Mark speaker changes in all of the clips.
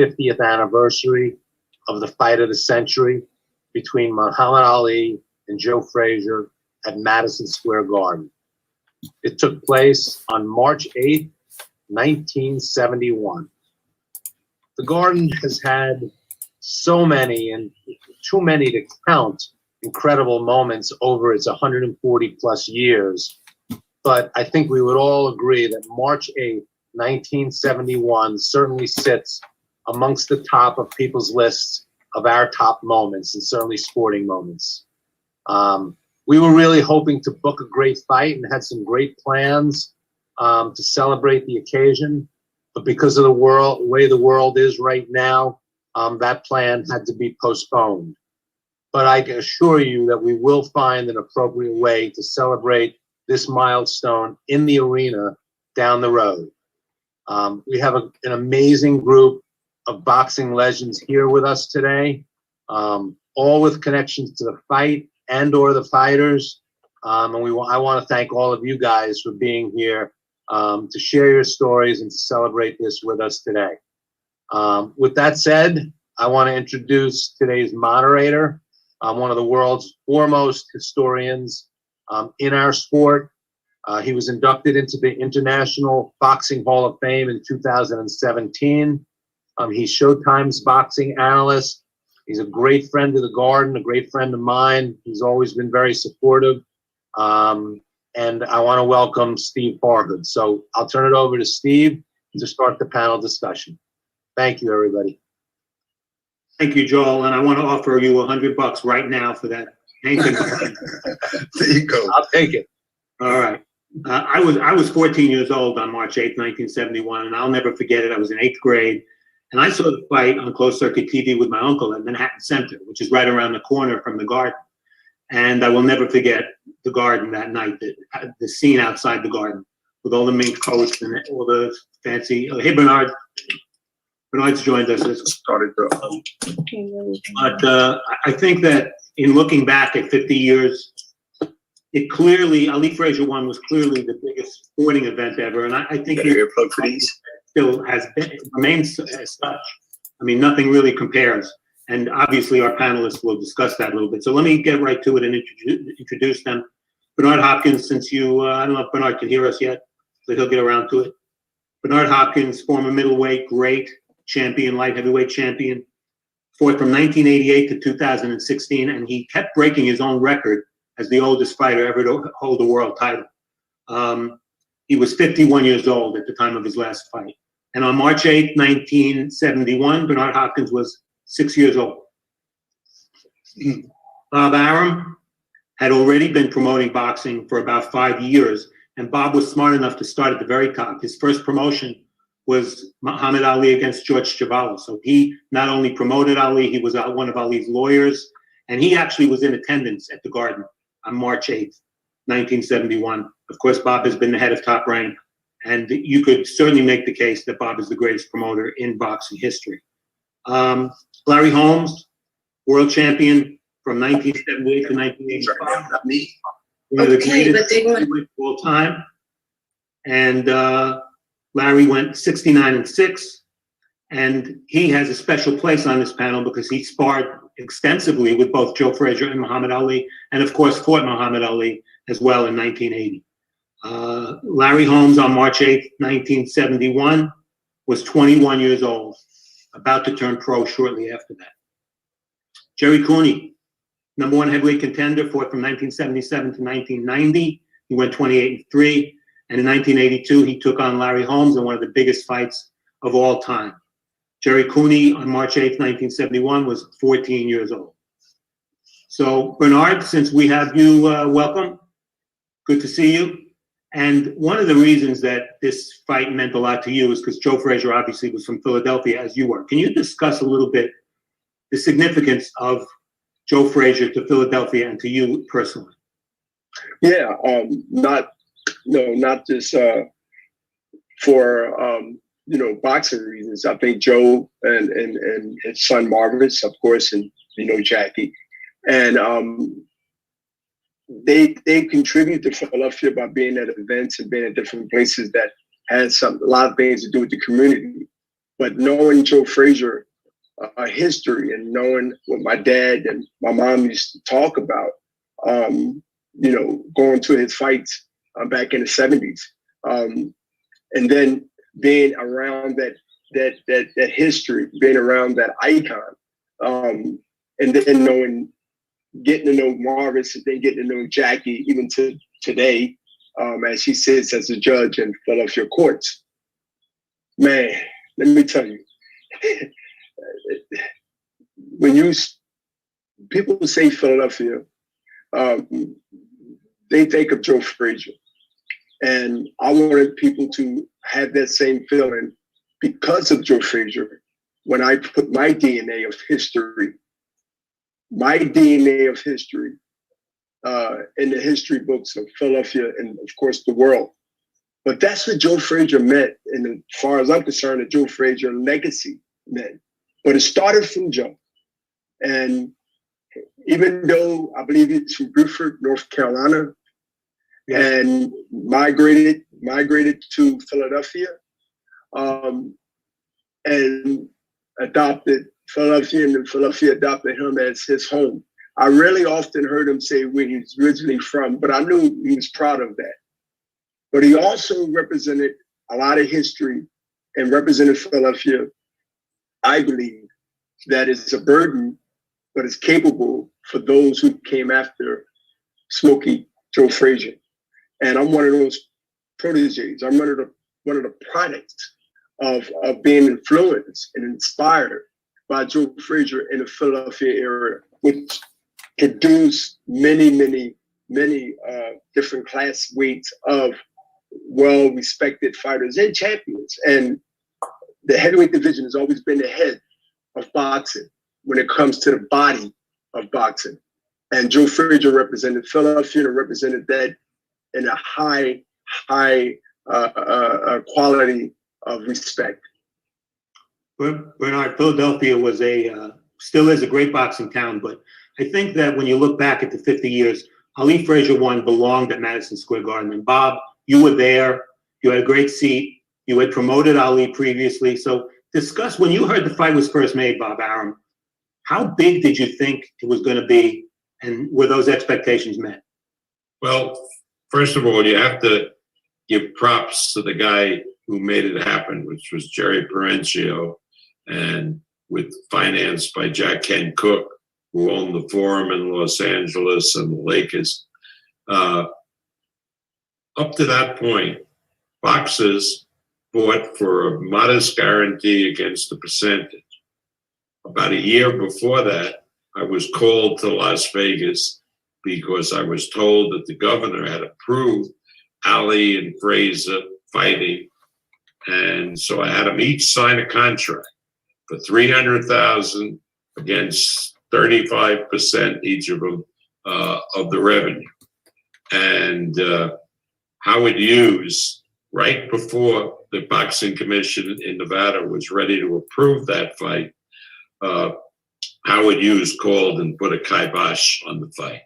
Speaker 1: 50th anniversary of the fight of the century between Muhammad Ali and Joe Frazier at Madison Square Garden. It took place on March 8th, 1971. The Garden has had so many, and too many to count, incredible moments over its 140 plus years. But I think we would all agree that March 8th, 1971 certainly sits amongst the top of people's lists of our top moments, and certainly sporting moments. We were really hoping to book a great fight and had some great plans to celebrate the occasion. But because of the way the world is right now, that plan had to be postponed. But I can assure you that we will find an appropriate way to celebrate this milestone in the arena down the road. We have an amazing group of boxing legends here with us today, all with connections to the fight and or the fighters. And I want to thank all of you guys for being here to share your stories and to celebrate this with us today. With that said, I want to introduce today's moderator, one of the world's foremost historians in our sport. He was inducted into the International Boxing Hall of Fame in 2017. He's Showtime's boxing analyst. He's a great friend of the Garden, a great friend of mine. He's always been very supportive. And I want to welcome Steve Farhood. So I'll turn it over to Steve to start the panel discussion. Thank you, everybody.
Speaker 2: Thank you, Joel. And I want to offer you $100 right now for that.
Speaker 3: There you go.
Speaker 1: I'll take it.
Speaker 2: All right. I was 14 years old on March 8th, 1971, and I'll never forget it. I was in 8th grade, and I saw the fight on closed circuit TV with my uncle at Manhattan Center, which is right around the corner from the Garden. And I will never forget the Garden that night, the scene outside the Garden with all the mink coats and all the fancy. Hey, Bernard. Bernard's joined us.
Speaker 3: Started the.
Speaker 2: But I think that in looking back at 50 years, it clearly, Ali Frazier 1 was clearly the biggest sporting event ever. And I think it still has been, remains as such. I mean, nothing really compares. And obviously our panelists will discuss that a little bit. So let me get right to it and introduce them. Bernard Hopkins, since you, I don't know if Bernard can hear us yet, but he'll get around to it. Bernard Hopkins, former middleweight, great champion, light heavyweight champion, fought from 1988 to 2016, and he kept breaking his own record as the oldest fighter ever to hold a world title. He was 51 years old at the time of his last fight. And on March 8, 1971, Bernard Hopkins was 6 years old. Bob Arum had already been promoting boxing for about 5 years, and Bob was smart enough to start at the very top. His first promotion was Muhammad Ali against George Chuvalo. So he not only promoted Ali, he was one of Ali's lawyers, and he actually was in attendance at the Garden on March 8th, 1971. Of course, Bob has been the head of Top Rank, and you could certainly make the case that Bob is the greatest promoter in boxing history. Larry Holmes, world champion from 1978 to 1985. One of the greatest of all time. And Larry went 69-6, and he has a special place on this panel because he sparred extensively with both Joe Frazier and Muhammad Ali, and of course fought Muhammad Ali as well in 1980. Larry Holmes on March 8th, 1971 was 21 years old, about to turn pro shortly after that. Jerry Cooney, #1 heavyweight contender, fought from 1977 to 1990. He went 28-3. And in 1982, he took on Larry Holmes in one of the biggest fights of all time. Jerry Cooney on March 8th, 1971 was 14 years old. So Bernard, since we have you, welcome. Good to see you. And one of the reasons that this fight meant a lot to you is because Joe Frazier obviously was from Philadelphia, as you were. Can you discuss a little bit the significance of Joe Frazier to Philadelphia and to you personally?
Speaker 3: Yeah, not just for boxing reasons. I think Joe and his son Marvis, of course, and Jackie, and they contribute to Philadelphia by being at events and being at different places that has a lot of things to do with the community. But knowing Joe Frazier history and knowing what my dad and my mom used to talk about, going to his fights back in the 70s, and then being around that history, being around that icon, and then getting to know Marvis, and then getting to know Jackie, even to today, as she sits as a judge in Philadelphia courts. Man, let me tell you, when people say Philadelphia, they think of Joe Frazier. And I wanted people to have that same feeling because of Joe Frazier when I put my DNA of history in the history books of Philadelphia and, of course, the world. But that's what Joe Frazier meant, and as far as I'm concerned, the Joe Frazier legacy meant. But it started from Joe. And even though I believe he's from Beaufort, North Carolina, and migrated to Philadelphia, and adopted Philadelphia, and then Philadelphia adopted him as his home. I really often heard him say where he's originally from, but I knew he was proud of that. But he also represented a lot of history and represented Philadelphia, I believe, that is a burden, but is capable for those who came after Smokey Joe Frazier. And I'm one of those proteges. I'm one of the products of being influenced and inspired by Joe Frazier in the Philadelphia area, which produced many different class weights of well-respected fighters and champions. And the heavyweight division has always been the head of boxing when it comes to the body of boxing. And Joe Frazier represented Philadelphia and represented that in a high quality of respect.
Speaker 2: Bernard, Philadelphia was still is a great boxing town, but I think that when you look back at the 50 years, Ali Frazier one belonged at Madison Square Garden. And Bob, you were there. You had a great seat. You had promoted Ali previously. So discuss, when you heard the fight was first made, Bob Arum, how big did you think it was going to be? And were those expectations met?
Speaker 4: Well, first of all, you have to give props to the guy who made it happen, which was Jerry Perenchio, and with financed by Jack Ken Cook, who owned the Forum in Los Angeles and the Lakers. Up to that point, boxers fought for a modest guarantee against a percentage. About a year before that, I was called to Las Vegas because I was told that the governor had approved Ali and Frazier fighting. And so I had them each sign a contract for $300,000 against 35% each of them of the revenue. And Howard Hughes, right before the Boxing Commission in Nevada was ready to approve that fight, Howard Hughes called and put a kibosh on the fight.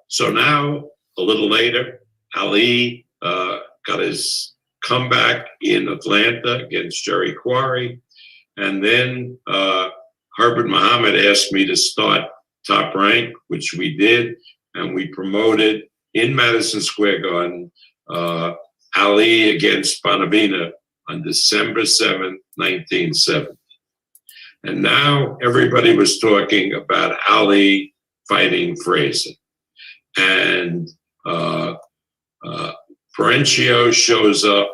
Speaker 4: So now, a little later, Ali got his comeback in Atlanta against Jerry Quarry. And then Herbert Muhammad asked me to start Top Rank, which we did. And we promoted in Madison Square Garden Ali against Bonavina on December 7th, 1970. And now everybody was talking about Ali fighting Frazier. And Perenchio shows up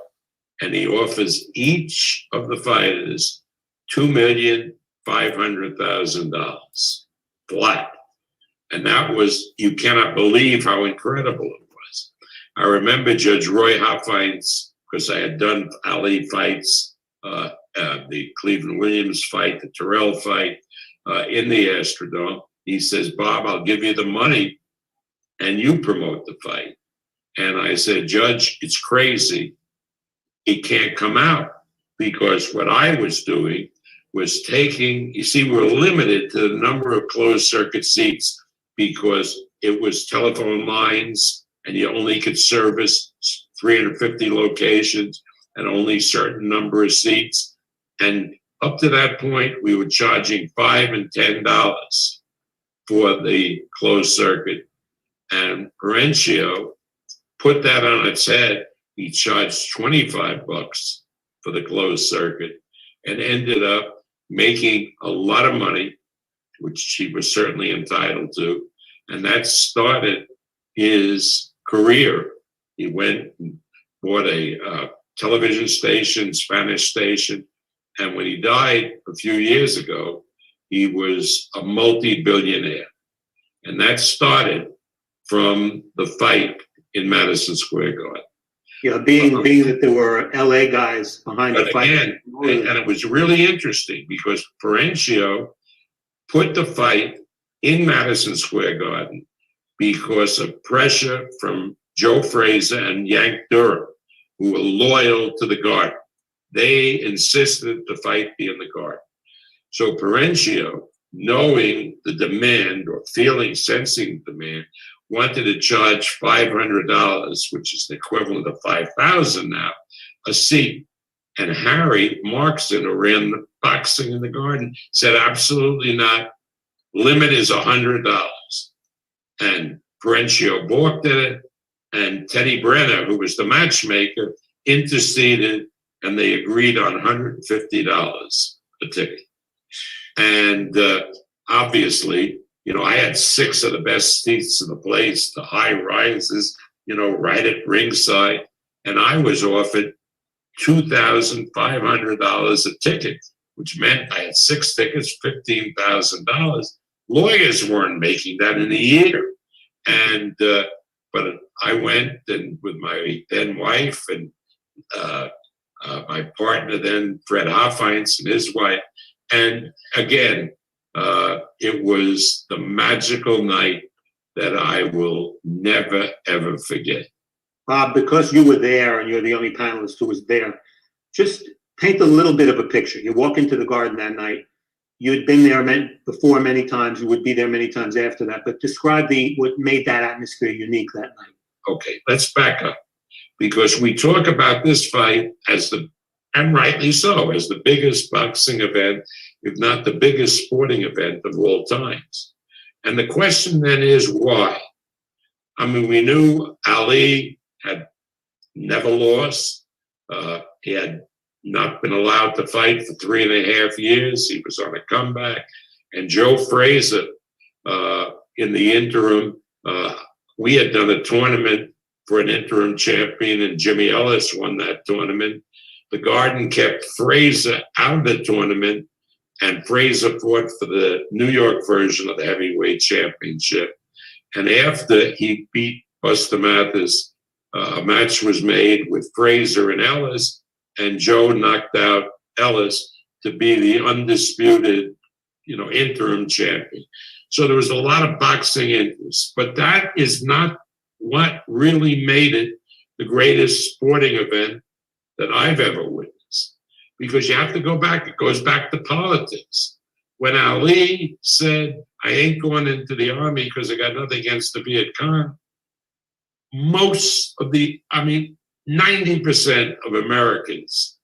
Speaker 4: and he offers each of the fighters $2,500,000 flat. And that was, you cannot believe how incredible it was. I remember Judge Roy Hoffines, because I had done Ali fights, the Cleveland Williams fight, the Terrell fight in the Astrodome. He says, Bob, I'll give you the money and you promote the fight. And I said, Judge, it's crazy. It can't come out, because what I was doing was taking, you see, we're limited to the number of closed circuit seats because it was telephone lines and you only could service 350 locations and only certain number of seats. And up to that point, we were charging $5 and $10 for the closed circuit. And Perenchio put that on its head. He charged $25 for the closed circuit and ended up making a lot of money, which he was certainly entitled to. And that started his career. He went and bought a television station, Spanish station. And when he died a few years ago, he was a multi-billionaire. And that started from the fight in Madison Square Garden.
Speaker 2: Yeah, being that there were LA guys behind the
Speaker 4: But
Speaker 2: fight.
Speaker 4: again, and it was really interesting because Perenchio put the fight in Madison Square Garden because of pressure from Joe Frazier and Yank Durham, who were loyal to the Garden. They insisted the fight be in the Garden. So Perenchio, knowing the demand or sensing the demand, wanted to charge $500, which is the equivalent of $5,000 now, a seat. And Harry Markson, who ran the boxing in the Garden, said, absolutely not. Limit is $100. And Perenchio balked at it. And Teddy Brenner, who was the matchmaker, interceded, and they agreed on $150 a ticket. And obviously, you know, I had 6 of the best seats in the place, the high rises, you know, right at ringside. And I was offered $2,500 a ticket, which meant I had 6 tickets, $15,000. Lawyers weren't making that in a year. And, but I went and with my then wife and my partner then, Fred Hoffheinz, and his wife. And again, it was the magical night that I will never, ever forget.
Speaker 2: Bob, because you were there and you're the only panelist who was there, just paint a little bit of a picture. You walk into the Garden that night. You had been there before many times. You would be there many times after that. But describe what made that atmosphere unique that night.
Speaker 4: Okay, let's back up. Because we talk about this fight and rightly so, as the biggest boxing event, if not the biggest sporting event of all times. And the question then is why? I mean, we knew Ali had never lost. He had not been allowed to fight for 3.5 years. He was on a comeback. And Joe Frazier, in the interim, we had done a tournament for an interim champion, and Jimmy Ellis won that tournament. The Garden kept Frazier out of the tournament, and Frazier fought for the New York version of the heavyweight championship. And after he beat Buster Mathis, a match was made with Frazier and Ellis, and Joe knocked out Ellis to be the undisputed, you know, interim champion. So there was a lot of boxing interest, but that is not what really made it the greatest sporting event that I've ever witnessed. Because you have to go back, it goes back to politics. When Ali said, I ain't going into the army because I got nothing against the Viet Cong, 90% of Americans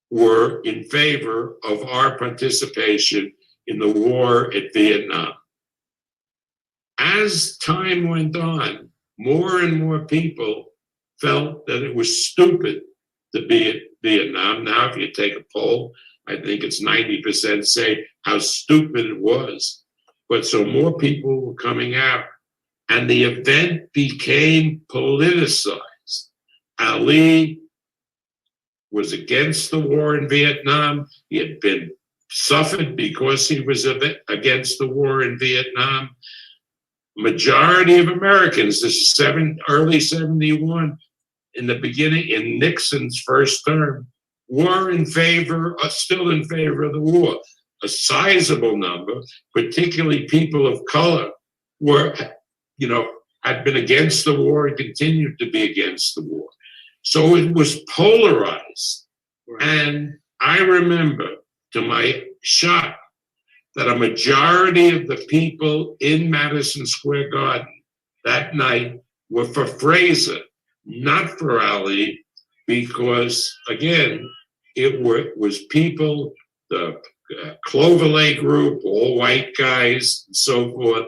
Speaker 4: were in favor of our participation in the war at Vietnam. As time went on, more and more people felt that it was stupid to be at Vietnam. Now, if you take a poll, I think it's 90% say how stupid it was. But so more people were coming out, and the event became politicized. Ali was against the war in Vietnam. He had been suffered because he was against the war in Vietnam. Majority of Americans, this is early 71, in the beginning, in Nixon's first term, were still in favor of the war. A sizable number, particularly people of color, had been against the war and continued to be against the war. So it was polarized. Right. And I remember, to my shock, that a majority of the people in Madison Square Garden that night were for Frazier, not for Ali, because, again, it was people, the Clover Lake group, all white guys and so forth,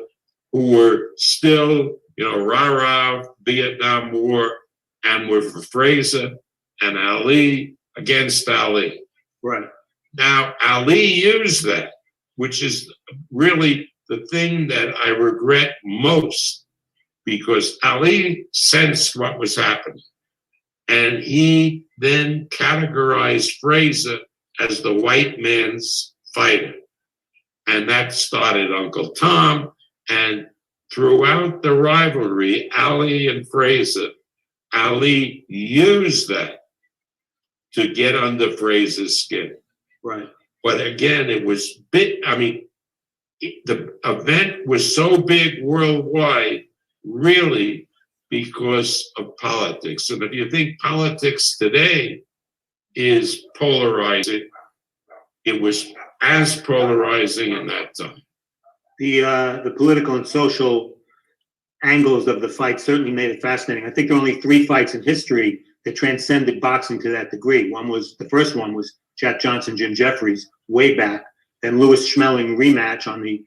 Speaker 4: who were still, rah-rah Vietnam War, and were for Frazier and Ali against Ali.
Speaker 2: Right.
Speaker 4: Now, Ali used that, which is really the thing that I regret most, because Ali sensed what was happening. And he then categorized Frazier as the white man's fighter. And that started Uncle Tom. And throughout the rivalry, Ali and Frazier, Ali used that to get under Frazier's skin.
Speaker 2: Right.
Speaker 4: But again, it was big. I mean, the event was so big worldwide, really, because of politics. And if you think politics today is polarizing, it was as polarizing in that time.
Speaker 2: The political and social angles of the fight certainly made it fascinating. I think there are only 3 fights in history that transcended boxing to that degree. The first one was Jack Johnson, Jim Jeffries, way back. Then Lewis Schmeling rematch on the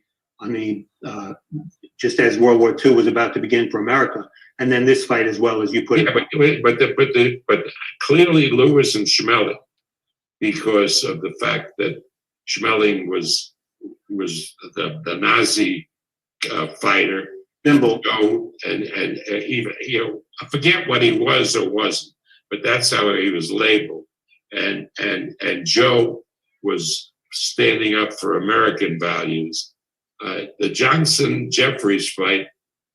Speaker 2: just as World War II was about to begin for America, and then this fight as well, as you put it.
Speaker 4: But clearly Lewis and Schmeling, because of the fact that Schmeling was the Nazi fighter.
Speaker 2: Nimble.
Speaker 4: And even, I forget what he was or wasn't, but that's how he was labeled. And Joe was standing up for American values. The Johnson-Jeffries fight,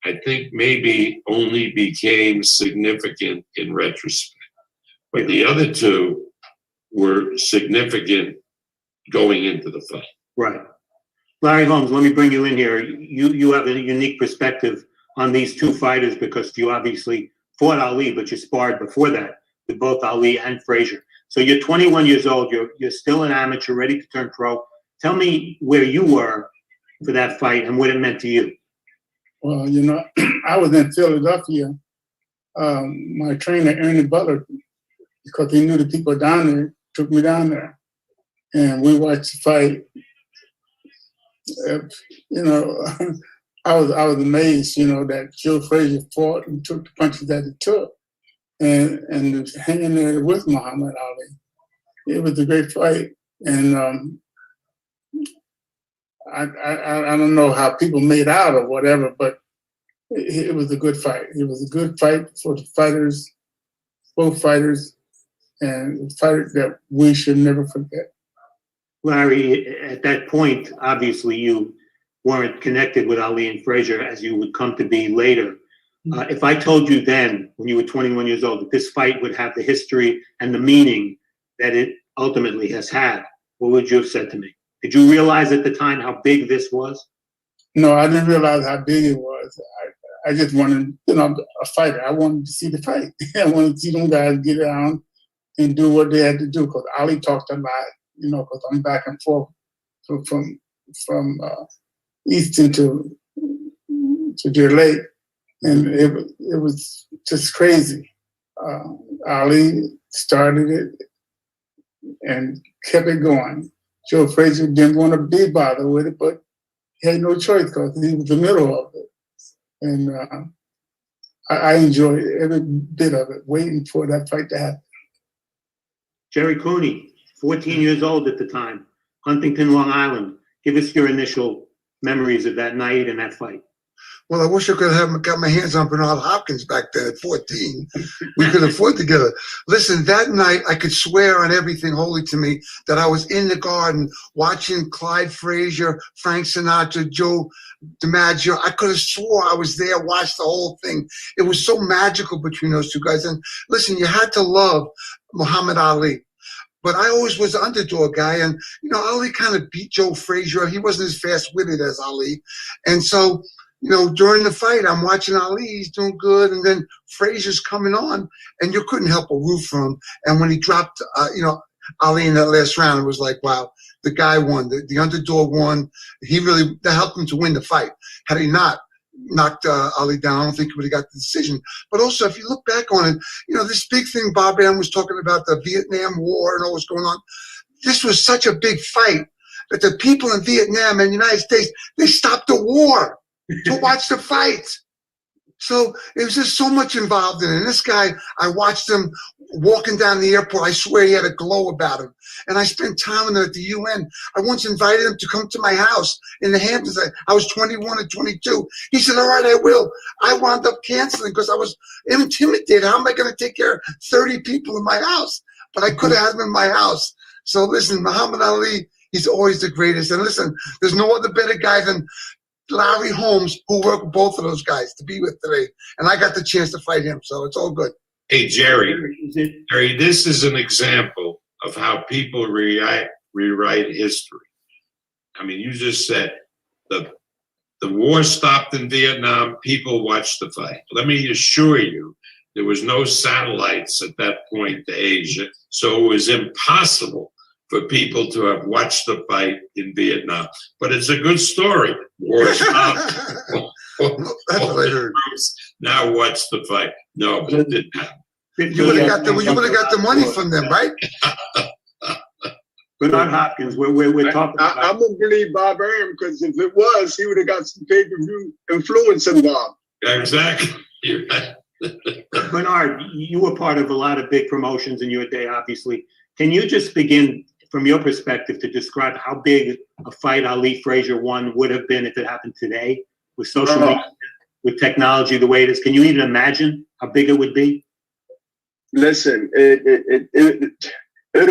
Speaker 4: I think, maybe only became significant in retrospect. But the other 2 were significant going into the fight.
Speaker 2: Right. Larry Holmes, let me bring you in here. You have a unique perspective on these 2 fighters, because you obviously fought Ali, but you sparred before that with both Ali and Frazier. So you're 21 years old. You're still an amateur, ready to turn pro. Tell me where you were for that fight and what it meant to you.
Speaker 5: Well, I was in Philadelphia. My trainer, Ernie Butler, because he knew the people down there, took me down there. And we watched the fight. I was amazed, that Joe Frazier fought and took the punches that he took, and was hanging there with Muhammad Ali. It was a great fight, and I don't know how people made out or whatever, but it was a good fight. It was a good fight for the fighters, both fighters, and a fight that we should never forget.
Speaker 2: Larry, at that point, obviously you weren't connected with Ali and Frazier as you would come to be later. If I told you then, when you were 21 years old, that this fight would have the history and the meaning that it ultimately has had, what would you have said to me? Did you realize at the time how big this was?
Speaker 5: No, I didn't realize how big it was. I just wanted, a fighter. I wanted to see the fight. I wanted to see them guys get down and do what they had to do, because Ali talked a lot. Because I'm back and forth from Easton to Deer Lake, and it was just crazy. Ali started it and kept it going. Joe Frazier didn't want to be bothered with it, but he had no choice because he was in the middle of it. And I enjoyed every bit of it, waiting for that fight to happen.
Speaker 2: Jerry Cooney, 14 years old at the time, Huntington, Long Island. Give us your initial memories of that night and that fight.
Speaker 6: Well, I wish I could have got my hands on Bernard Hopkins back then at 14. We could have fought together. Listen, that night I could swear on everything holy to me that I was in the garden watching Clyde Frazier, Frank Sinatra, Joe DiMaggio. I could have swore I was there, watched the whole thing. It was so magical between those 2 guys. And listen, you had to love Muhammad Ali. But I always was the underdog guy, and Ali kind of beat Joe Frazier. He wasn't as fast-witted as Ali, and so during the fight, I'm watching Ali. He's doing good, and then Frazier's coming on, and you couldn't help but root for him. And when he dropped, Ali in that last round, it was like, wow, the guy won. The underdog won. That helped him to win the fight. Had he not, knocked Ali down. I don't think he would have got the decision. But also, if you look back on it, this big thing Bob Arum was talking about, the Vietnam War and all what's going on. This was such a big fight that the people in Vietnam and the United States, they stopped the war to watch the fight. So it was just so much involved in it. And this guy, I watched him walking down the airport. I swear he had a glow about him. And I spent time with him at the UN. I once invited him to come to my house in the Hamptons. I was 21 and 22. He said, all right, I will. I wound up canceling because I was intimidated. How am I going to take care of 30 people in my house? But I could have had him in my house. So listen, Muhammad Ali, he's always the greatest. And listen, there's no other better guy than Larry Holmes, who worked with both of those guys to be with today. And I got the chance to fight him, so it's all good.
Speaker 4: Hey, Jerry, this is an example of how people rewrite history. I mean, you just said the war stopped in Vietnam, people watched the fight. Let me assure you, there was no satellites at that point to Asia, so it was impossible for people to have watched the fight in Vietnam. But it's a good story. War stopped.
Speaker 6: That's what I heard.
Speaker 4: Now watch the fight. No, but it didn't happen.
Speaker 6: You would have got the money from them, right?
Speaker 2: Bernard Hopkins, we're talking about.
Speaker 3: I'm gonna believe Bob Arum, because if it was, he would have got some pay-per-view influence involved.
Speaker 4: Exactly.
Speaker 2: Bernard, you were part of a lot of big promotions in your day, obviously. Can you just begin, from your perspective, to describe how big a fight Ali Frazier won would have been if it happened today with social media, with technology the way it is? Can you even imagine how big it would be?
Speaker 3: Listen, it'll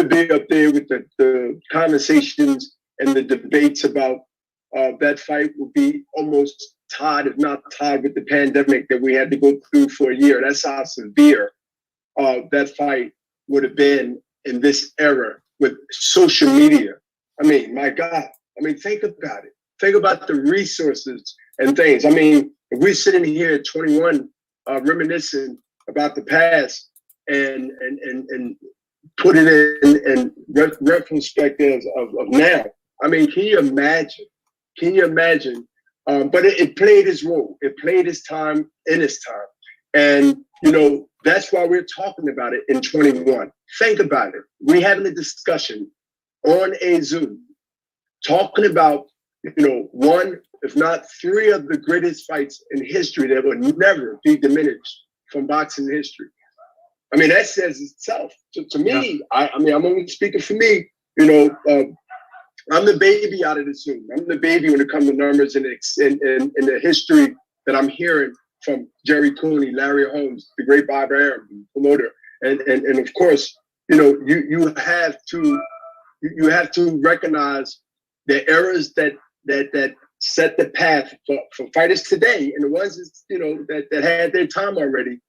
Speaker 3: be up there with the conversations and the debates about that fight will be almost tied, if not tied, with the pandemic that we had to go through for a year. That's how severe that fight would have been in this era with social media. I mean, my God. I mean, think about it. Think about the resources and things. I mean, if we're sitting here at 21, reminiscing about the past and put it in retrospective of now. I mean, can you imagine? Can you imagine? But it played its role. It played its time in its time. And, that's why we're talking about it in 21. Think about it. We're having a discussion on a Zoom, talking about, one, if not three of the greatest fights in history that will never be diminished from boxing history. I mean, that says itself. To me, yeah. I mean, I'm only speaking for me, I'm the baby out of the Zoom. I'm the baby when it comes to numbers and the history that I'm hearing from Jerry Cooney, Larry Holmes, the great Bob Arum, promoter, and of course, you have to recognize the errors that set the path for fighters today, and the ones that had their time already.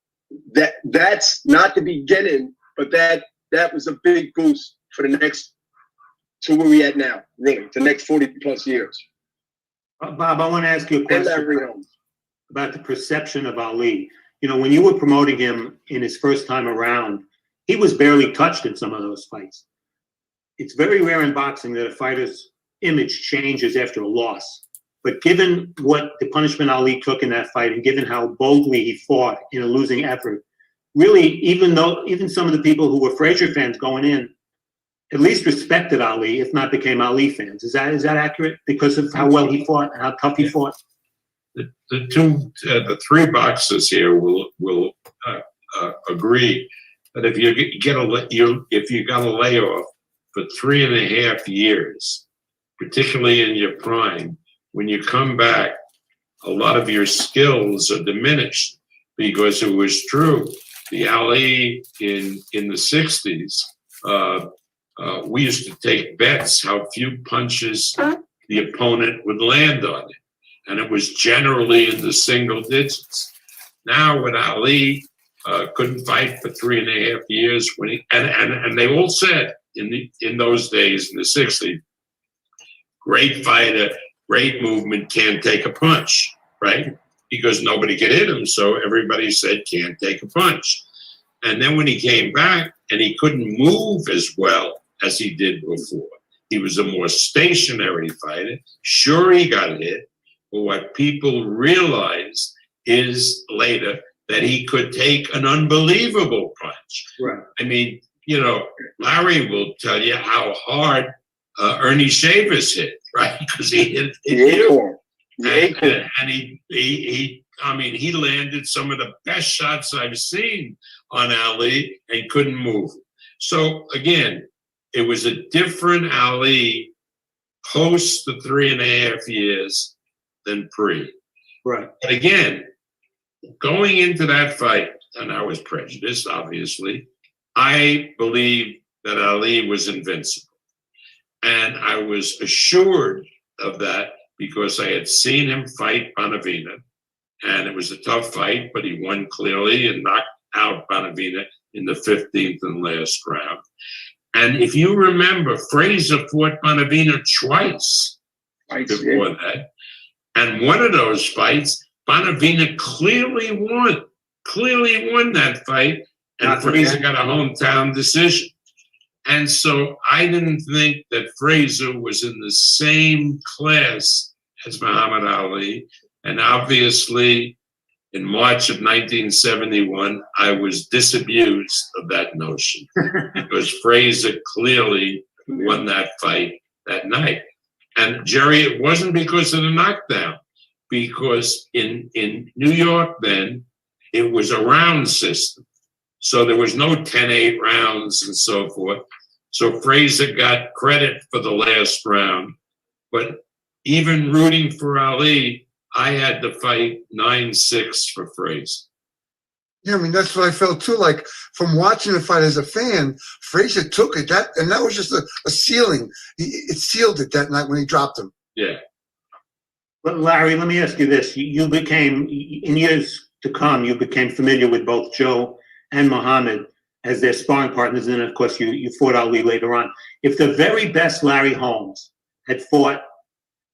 Speaker 3: That's not the beginning, but that was a big boost for the next to where we at now, really, the next 40 plus years.
Speaker 2: Bob, I want to ask you a question about the perception of Ali. When you were promoting him in his first time around, he was barely touched in some of those fights. It's very rare in boxing that a fighter's image changes after a loss. But given what the punishment Ali took in that fight, and given how boldly he fought in a losing effort, really, even some of the people who were Frazier fans going in, at least respected Ali, if not became Ali fans. Is that accurate? Because of how well he fought and how tough he fought?
Speaker 4: The three boxers here will agree that if you got a layoff for 3.5 years, particularly in your prime, when you come back, a lot of your skills are diminished, because it was true. The Ali in the 60s, we used to take bets how few punches the opponent would land on it. And it was generally in the single digits. Now with Ali, couldn't fight for 3.5 years and they all said in those days, in the 60s, great fighter, great movement, can't take a punch, right? Because nobody could hit him, so everybody said can't take a punch. And then when he came back and he couldn't move as well as he did before, he was a more stationary fighter. Sure, he got hit, But what people realized is later that he could take an unbelievable punch.
Speaker 2: Right.
Speaker 4: I mean, you know, Larry will tell you how hard Ernie Shavers hit, right? Because he hit
Speaker 3: The
Speaker 4: you.
Speaker 3: acorn. The acorn.
Speaker 4: And he landed some of the best shots I've seen on Ali and couldn't move. So again, it was a different Ali post the 3.5 years than pre.
Speaker 2: Right.
Speaker 4: But again, going into that fight, and I was prejudiced, obviously, I believed that Ali was invincible. And I was assured of that because I had seen him fight Bonavina. And it was a tough fight, but he won clearly and knocked out Bonavina in the 15th and last round. And if you remember, Frazier fought Bonavina twice before that. And one of those fights, Bonavina clearly won that fight, and Frazier got a hometown decision. And so I didn't think that Frazier was in the same class as Muhammad Ali. And obviously, in March of 1971, I was disabused of that notion because Frazier clearly won that fight that night. And Jerry, it wasn't because of the knockdown, because in New York then, it was a round system. So there was no 10-8 rounds and so forth. So Frazier got credit for the last round. But even rooting for Ali, I had to fight 9-6 for Frazier.
Speaker 6: Yeah, I mean, that's what I felt too. Like from watching the fight as a fan, Frazier took it. That was just a ceiling. It sealed it that night when he dropped him.
Speaker 4: Yeah.
Speaker 2: But Larry, let me ask you this. You became, in years to come, you became familiar with both Joe and Muhammad as their sparring partners. And of course, you fought Ali later on. If the very best Larry Holmes had fought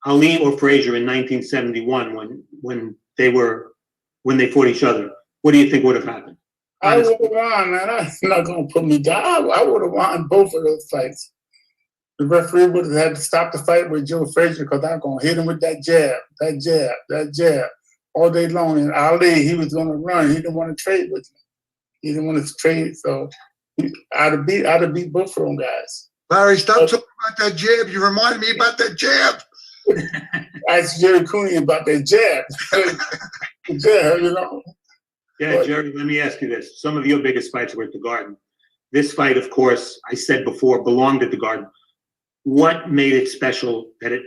Speaker 2: Ali or Frazier in 1971 when they fought each other, what do you think would have happened?
Speaker 5: I would have won, man. That's not going to put me down. I would have won both of those fights. The referee would have had to stop the fight with Joe Frazier because I'm going to hit him with that jab all day long. And Ali, he was going to run. He didn't want to trade with me. He didn't want to trade, so I'd have beat both of them guys.
Speaker 6: Larry, stop talking about that jab. You reminded me about that jab.
Speaker 5: Ask Jerry Cooney about that jab. Jab, you know.
Speaker 2: Yeah, Jerry, let me ask you this. Some of your biggest fights were at the Garden. This fight, of course, I said before, belonged at the Garden. What made it special that it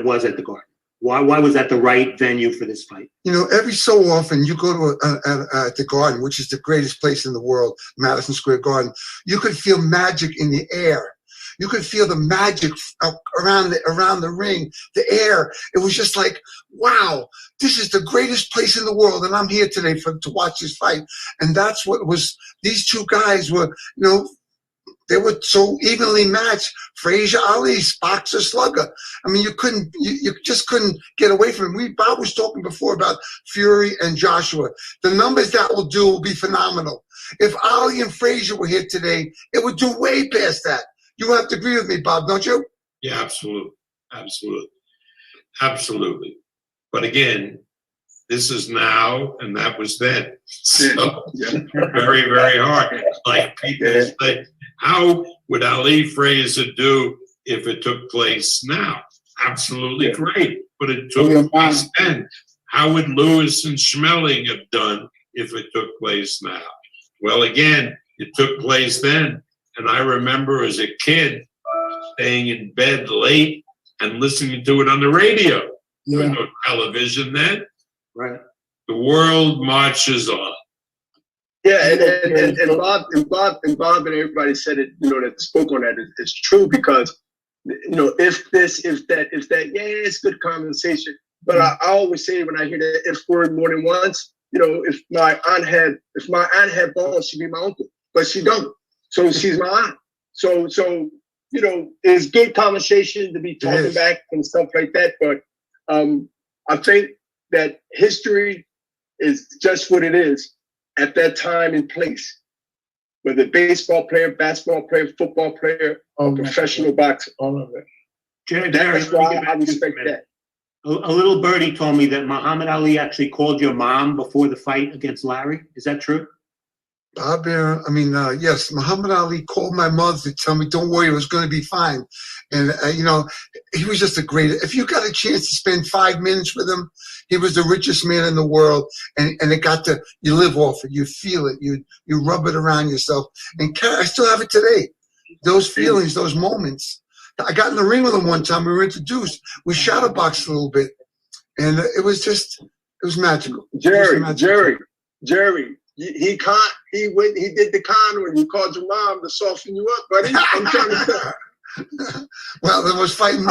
Speaker 2: was at the Garden? Why was that the right venue for this fight?
Speaker 6: You know, every so often you go to the Garden, which is the greatest place in the world, Madison Square Garden. You could feel magic in the air. You could feel the magic around the ring, the air. It was just like, wow, this is the greatest place in the world, and I'm here today to watch this fight. And that's what was. These two guys were, you know, they were so evenly matched. Frazier, Ali, boxer, slugger. I mean, you just couldn't get away from it. Bob was talking before about Fury and Joshua. The numbers that will be phenomenal. If Ali and Frazier were here today, it would do way past that. You have to agree with me, Bob, don't you?
Speaker 4: Yeah, absolutely. But again, this is now, and that was then. So very, very hard. Like people say, how would Ali Frazier do if it took place now? Absolutely great, but it took place then. How would Lewis and Schmeling have done if it took place now? Well, again, it took place then. And I remember as a kid staying in bed late and listening to it on the radio. There was no television then.
Speaker 2: Right.
Speaker 4: The world marches on.
Speaker 3: Yeah, and Bob and everybody said it, you know, that spoke on that. It's true because, you know, if that, yeah, it's good conversation. But I always say when I hear that if word more than once, you know, if my aunt had balls, she'd be my uncle, but she don't. So she's my aunt. So you know, it's good conversation to be talking back and stuff like that. But I think that history is just what it is at that time and place. Whether baseball player, basketball player, football player, or professional boxer.
Speaker 5: All of it.
Speaker 2: Jerry,
Speaker 3: That's why I respect that.
Speaker 2: A little birdie told me that Muhammad Ali actually called your mom before the fight against Larry. Is that true?
Speaker 6: Yes, Muhammad Ali called my mother to tell me, don't worry, it was going to be fine. And, he was just a great, if you got a chance to spend 5 minutes with him, he was the richest man in the world. And you live off it, you feel it, you rub it around yourself. And I still have it today. Those feelings, those moments. I got in the ring with him one time, we were introduced, we shadowboxed a little bit. And it was magical.
Speaker 3: Jerry. He did the con when you called your mom to soften you up, buddy. I'm trying to tell.
Speaker 6: Well, there was fighting.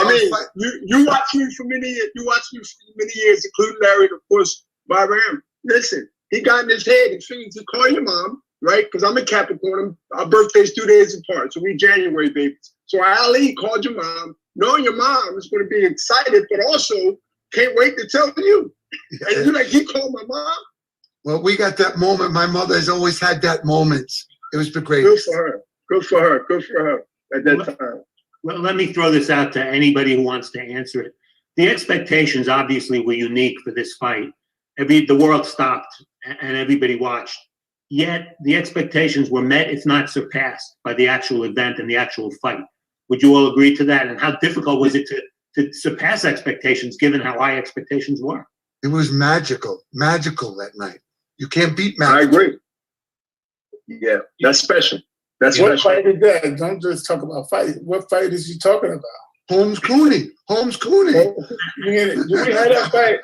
Speaker 3: You watched me for many years. You watched me for many years, including Larry, and of course, Bob Arum. Listen, he got in his head and figured to call your mom, right? Because I'm a Capricorn. Our birthdays 2 days apart, so we January babies. So Ali called your mom, knowing your mom is going to be excited, but also can't wait to tell you. And you're like, he called my mom.
Speaker 6: Well, we got that moment. My mother has always had that moment. It was the greatest.
Speaker 3: Good for her at that time.
Speaker 2: Well, let me throw this out to anybody who wants to answer it. The expectations obviously were unique for this fight. The world stopped and everybody watched. Yet the expectations were met, if not surpassed, by the actual event and the actual fight. Would you all agree to that? And how difficult was it to surpass expectations given how high expectations were?
Speaker 6: It was magical that night. You can't beat magic.
Speaker 3: I agree. Yeah, that's special. What
Speaker 5: fight is that? Don't just talk about fight. What fight is you talking about?
Speaker 6: Holmes Cooney.
Speaker 5: Do we have that fight?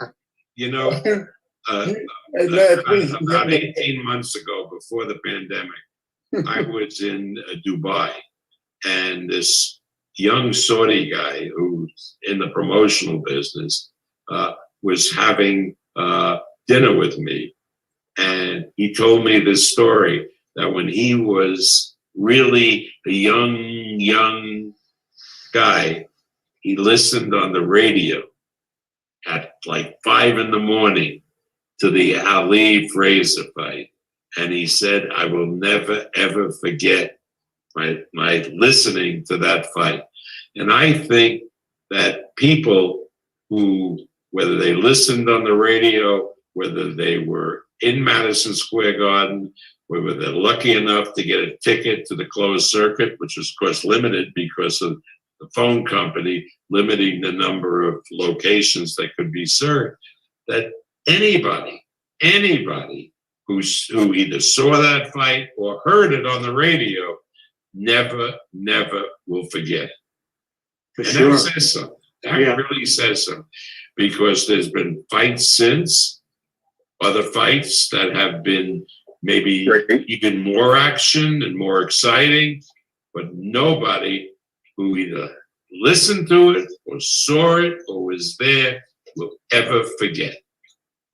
Speaker 4: About 18 months ago, before the pandemic, I was in Dubai, and this young Saudi guy who's in the promotional business was having dinner with me. And he told me this story that when he was really a young guy, he listened on the radio at like 5 a.m. to the Ali Frazier fight. And he said, I will never, ever forget my listening to that fight. And I think that people who, whether they listened on the radio, whether they were in Madison Square Garden, whether they're lucky enough to get a ticket to the closed circuit, which was, of course, limited because of the phone company limiting the number of locations that could be served, that anybody who either saw that fight or heard it on the radio never will forget it.
Speaker 2: For
Speaker 4: and
Speaker 2: sure.
Speaker 4: That says something. That really says something. Because there's been fights since, other fights that have been maybe even more action and more exciting, but nobody who either listened to it or saw it or was there will ever forget.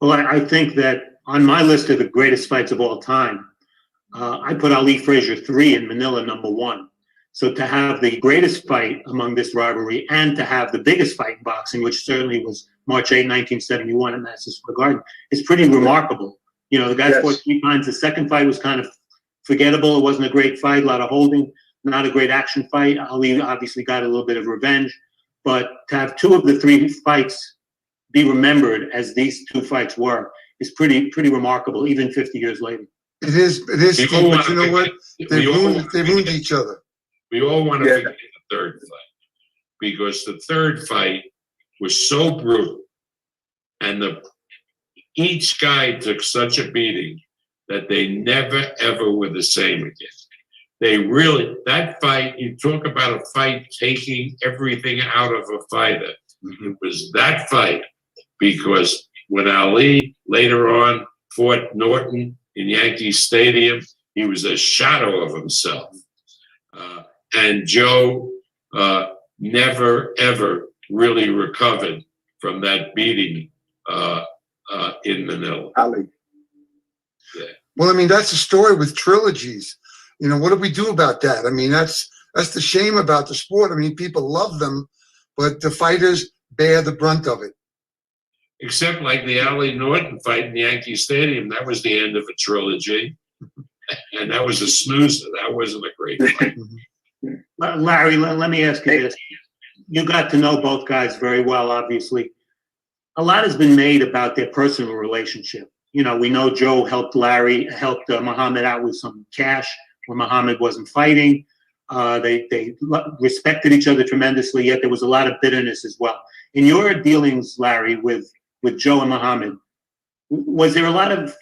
Speaker 2: Well, I think that on my list of the greatest fights of all time, I put Ali Frazier 3 in Manila #1. So to have the greatest fight among this rivalry and to have the biggest fight in boxing, which certainly was March 8, 1971 at Madison Square Garden, is pretty remarkable. The guy fought 3 times. The second fight was kind of forgettable. It wasn't a great fight, a lot of holding, not a great action fight. Ali obviously got a little bit of revenge. But to have 2 of the 3 fights be remembered as these 2 fights were is pretty remarkable, even 50 years later.
Speaker 6: It is, Steve, but you know what? They ruined each other.
Speaker 4: We all want to forget the third fight because the third fight was so brutal, and each guy took such a beating that they never ever were the same again. That fight, you talk about a fight taking everything out of a fighter. It was that fight because when Ali later on fought Norton in Yankee Stadium, he was a shadow of himself. And Joe never, ever really recovered from that beating in Manila.
Speaker 3: Ali.
Speaker 4: Yeah.
Speaker 6: Well, that's the story with trilogies. What do we do about that? That's the shame about the sport. People love them, but the fighters bear the brunt of it.
Speaker 4: Except like the Ali Norton fight in Yankee Stadium, that was the end of a trilogy. And that was a snoozer. That wasn't a great fight.
Speaker 2: Larry, let me ask you this. You got to know both guys very well, obviously. a lot has been made about their personal relationship. You know, we know Joe helped Muhammad out with some cash when Muhammad wasn't fighting. They respected each other tremendously, yet there was a lot of bitterness as well. In your dealings, Larry, with Joe and Muhammad, was there a lot of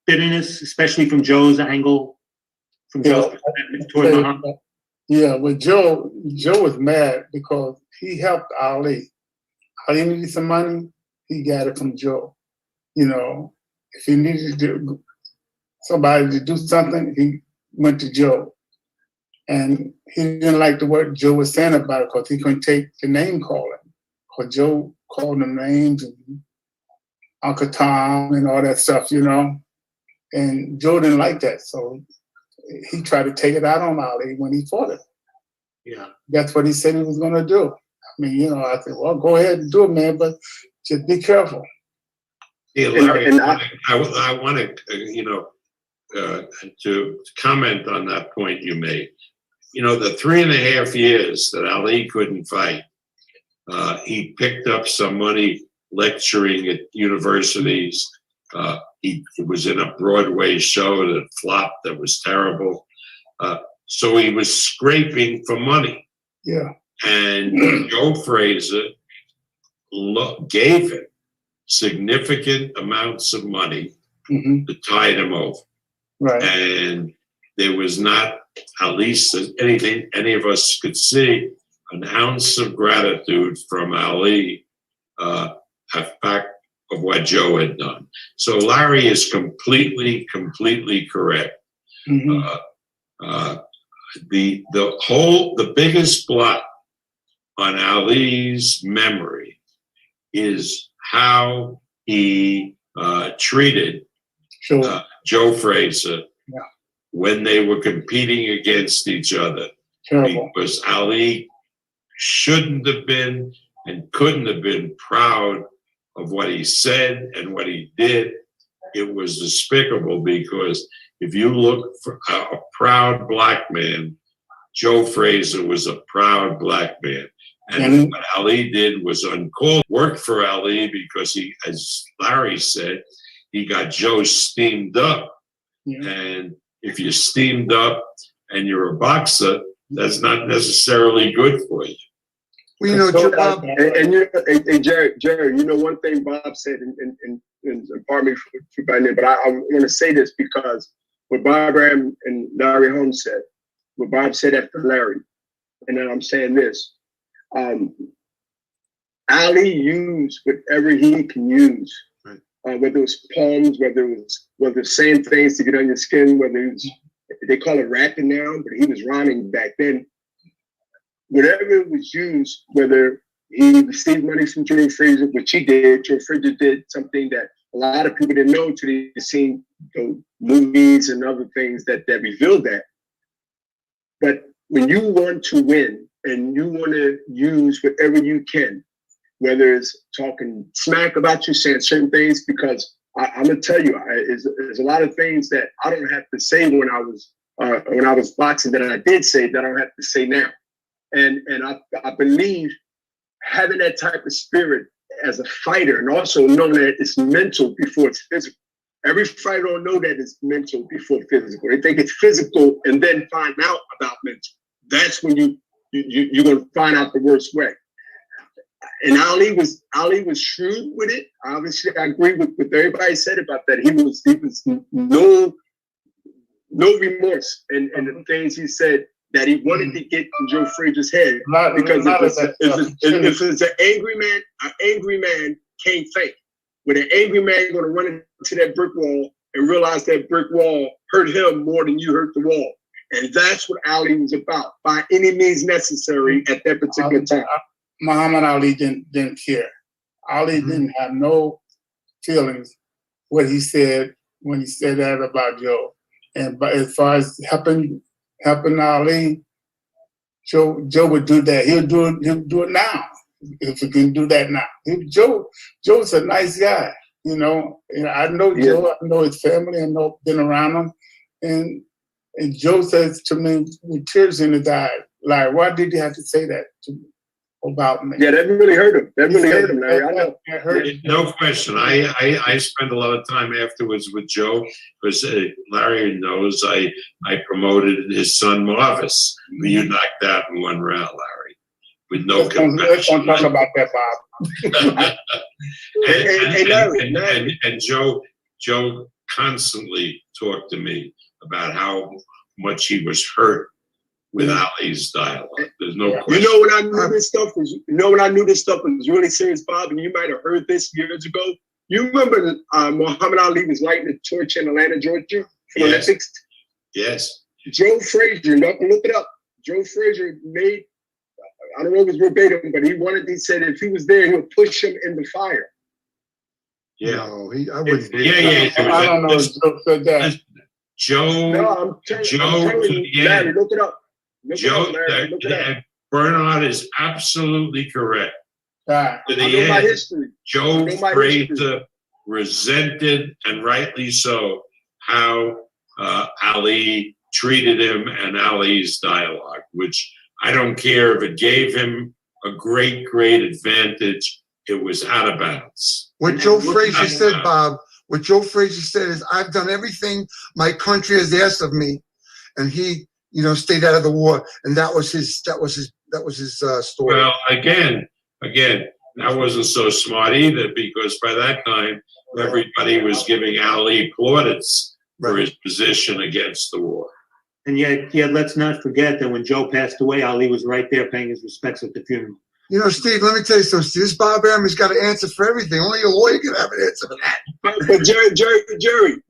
Speaker 2: bitterness, especially from Joe's angle, from Joe's perspective toward Muhammad?
Speaker 5: Yeah, well, Joe was mad because he helped Ali. Ali needed some money, he got it from Joe. You know, if he needed somebody to do something, he went to Joe. And he didn't like the word Joe was saying about it because he couldn't take the name calling. Because Joe called him names and Uncle Tom and all that stuff, you know. And Joe didn't like that. So he tried to take it out on Ali when he fought him.
Speaker 2: Yeah.
Speaker 5: That's what he said he was going to do. I mean, you know, I said, well, go ahead and do it, man, but just be careful.
Speaker 4: Yeah, Larry, I want to, to comment on that point you made. You know, the 3.5 years that Ali couldn't fight, he picked up some money lecturing at universities. He was in a Broadway show that flopped, that was terrible. So he was scraping for money.
Speaker 5: Yeah.
Speaker 4: And Joe Frazier gave him significant amounts of money to tide him over.
Speaker 5: Right.
Speaker 4: And there was not, at least anything any of us could see, an ounce of gratitude from Ali back of what Joe had done. So Larry is completely correct. The biggest blot on Ali's memory is how he treated Joe Frazier when they were competing against each other.
Speaker 5: Terrible.
Speaker 4: Because Ali shouldn't have been and couldn't have been proud of what he said and what he did. It was despicable, because if you look for a proud black man, Joe Frazier was a proud black man. And what Ali did was uncalled. Worked for Ali because he, as Larry said, he got Joe steamed up. And if you're steamed up and you're a boxer, that's not necessarily good for you.
Speaker 6: Well, you know,
Speaker 3: Bob, and Jared, you know, one thing Bob said, and pardon me for buying in, but I want to say this because what Bob and Larry Holmes said, what Bob said after Larry, and then I'm saying this. Ali used whatever he can use, whether it was poems, whether it was saying things to get on your skin, whether it was, they call it rapping now, but he was rhyming back then. Whatever was used, whether he received money from Joe Frazier, which he did. Joe Frazier did something that a lot of people didn't know until they seen the movies and other things that revealed that. But when you want to win and you want to use whatever you can, whether it's talking smack about you, saying certain things, because I'm gonna tell you, there's a lot of things that I don't have to say when I was boxing that I did say that I don't have to say now. And I believe having that type of spirit as a fighter, and also knowing that it's mental before it's physical. Every fighter don't know that it's mental before physical. They think it's physical and then find out about mental. That's when you're gonna find out the worst way. And Ali was shrewd with it. Obviously, I agree with what everybody said about that. He was no remorse in the things he said that he wanted to get in Joe Frazier's head. Because if it's an angry man can't think. When an angry man gonna run into that brick wall and realize that brick wall hurt him more than you hurt the wall. And that's what Ali was about, by any means necessary at that particular time.
Speaker 5: Muhammad Ali didn't care. Ali didn't have no feelings what he said when he said that about Joe. And but as far as helping Ali, Joe would do that. He'll do it now if he can do that now. Joe's a nice guy, you know. And I know Joe. I know his family. I know been around him. And Joe says to me with tears in his eyes, like, why did you have to say that to me? about me.
Speaker 3: Yeah, that really hurt him. That really hurt him, Larry. I know.
Speaker 5: That hurt.
Speaker 4: No question. I spent a lot of time afterwards with Joe because Larry knows I promoted his son Marvis, who you knocked out in one round, Larry, with no
Speaker 5: Let's don't
Speaker 4: compassion.
Speaker 5: talk about that, Bob.
Speaker 4: And Joe constantly talked to me about how much he was hurt with Ali's dialogue. There's no question.
Speaker 3: You know when I knew this stuff was, really serious, Bob, and you might have heard this years ago. You remember Muhammad Ali was lighting the torch in Atlanta, Georgia, for the
Speaker 4: Yes.
Speaker 3: Olympics?
Speaker 4: Yes.
Speaker 3: Joe Frazier, look it up. Joe Frazier made, I don't know if it was verbatim, but he said if he was there, he would push him in the fire.
Speaker 4: Yeah.
Speaker 6: No, I wouldn't.
Speaker 4: Yeah.
Speaker 5: I don't know if Joe said that.
Speaker 4: Joe.
Speaker 3: No, I'm telling you, Larry, look it up. Look it up.
Speaker 4: Bernard is absolutely correct.
Speaker 5: Ah,
Speaker 4: To
Speaker 3: I
Speaker 4: the
Speaker 3: know my
Speaker 4: end,
Speaker 3: history.
Speaker 4: Joe
Speaker 3: I know my
Speaker 4: Frazier resented, and rightly so, how Ali treated him and Ali's dialogue, which I don't care if it gave him a great advantage. It was out of bounds.
Speaker 6: What Joe Frazier said, Bob, what Joe Frazier said is, I've done everything my country has asked of me, and he, stayed out of the war, and that was his story.
Speaker 4: Well, again, that wasn't so smart either, because by that time, everybody was giving Ali plaudits for his position against the war.
Speaker 2: And yet, let's not forget that when Joe passed away, Ali was right there paying his respects at the funeral.
Speaker 6: Steve, let me tell you something. Steve, this Bob Arum has got an answer for everything. Only a lawyer can have an answer for that.
Speaker 3: But Jerry,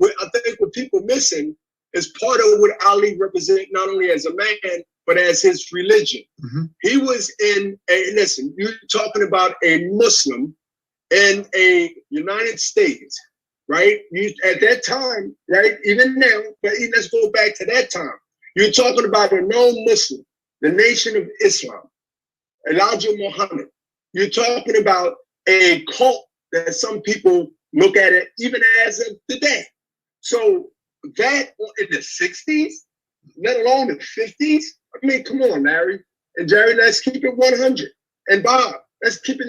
Speaker 3: I think what people missing is part of what Ali represented, not only as a man, but as his religion.
Speaker 6: Mm-hmm.
Speaker 3: He was listen, you're talking about a Muslim in a United States, right? At that time, right? Even now, but let's go back to that time. You're talking about a known Muslim, the Nation of Islam, Elijah Muhammad. You're talking about a cult that some people look at it even as of today. So that in the 60s, let alone the 50s, I mean, come on, Larry and Jerry, let's keep it 100. And Bob, let's keep it,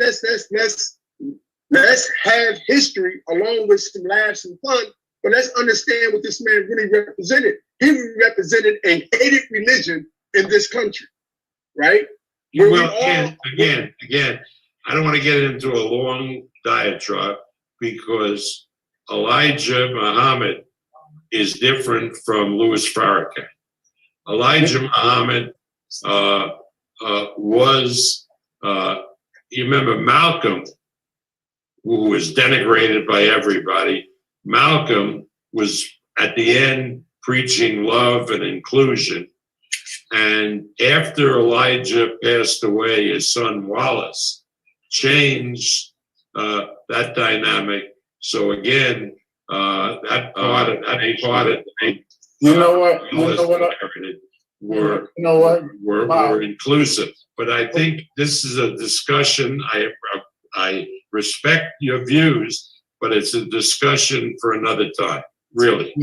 Speaker 3: let's have history along with some laughs and fun, but let's understand what this man really represented. He represented a hated religion in this country, right?
Speaker 4: Well, again, I don't want to get into a long diatribe because Elijah Muhammad is different from Louis Farrakhan. Elijah Muhammad was, you remember Malcolm, who was denigrated by everybody. Malcolm was at the end preaching love and inclusion. And after Elijah passed away, his son Wallace changed that dynamic. So again, that part of were inclusive. But I think this is a discussion. I respect your views, but it's a discussion for another time. Really,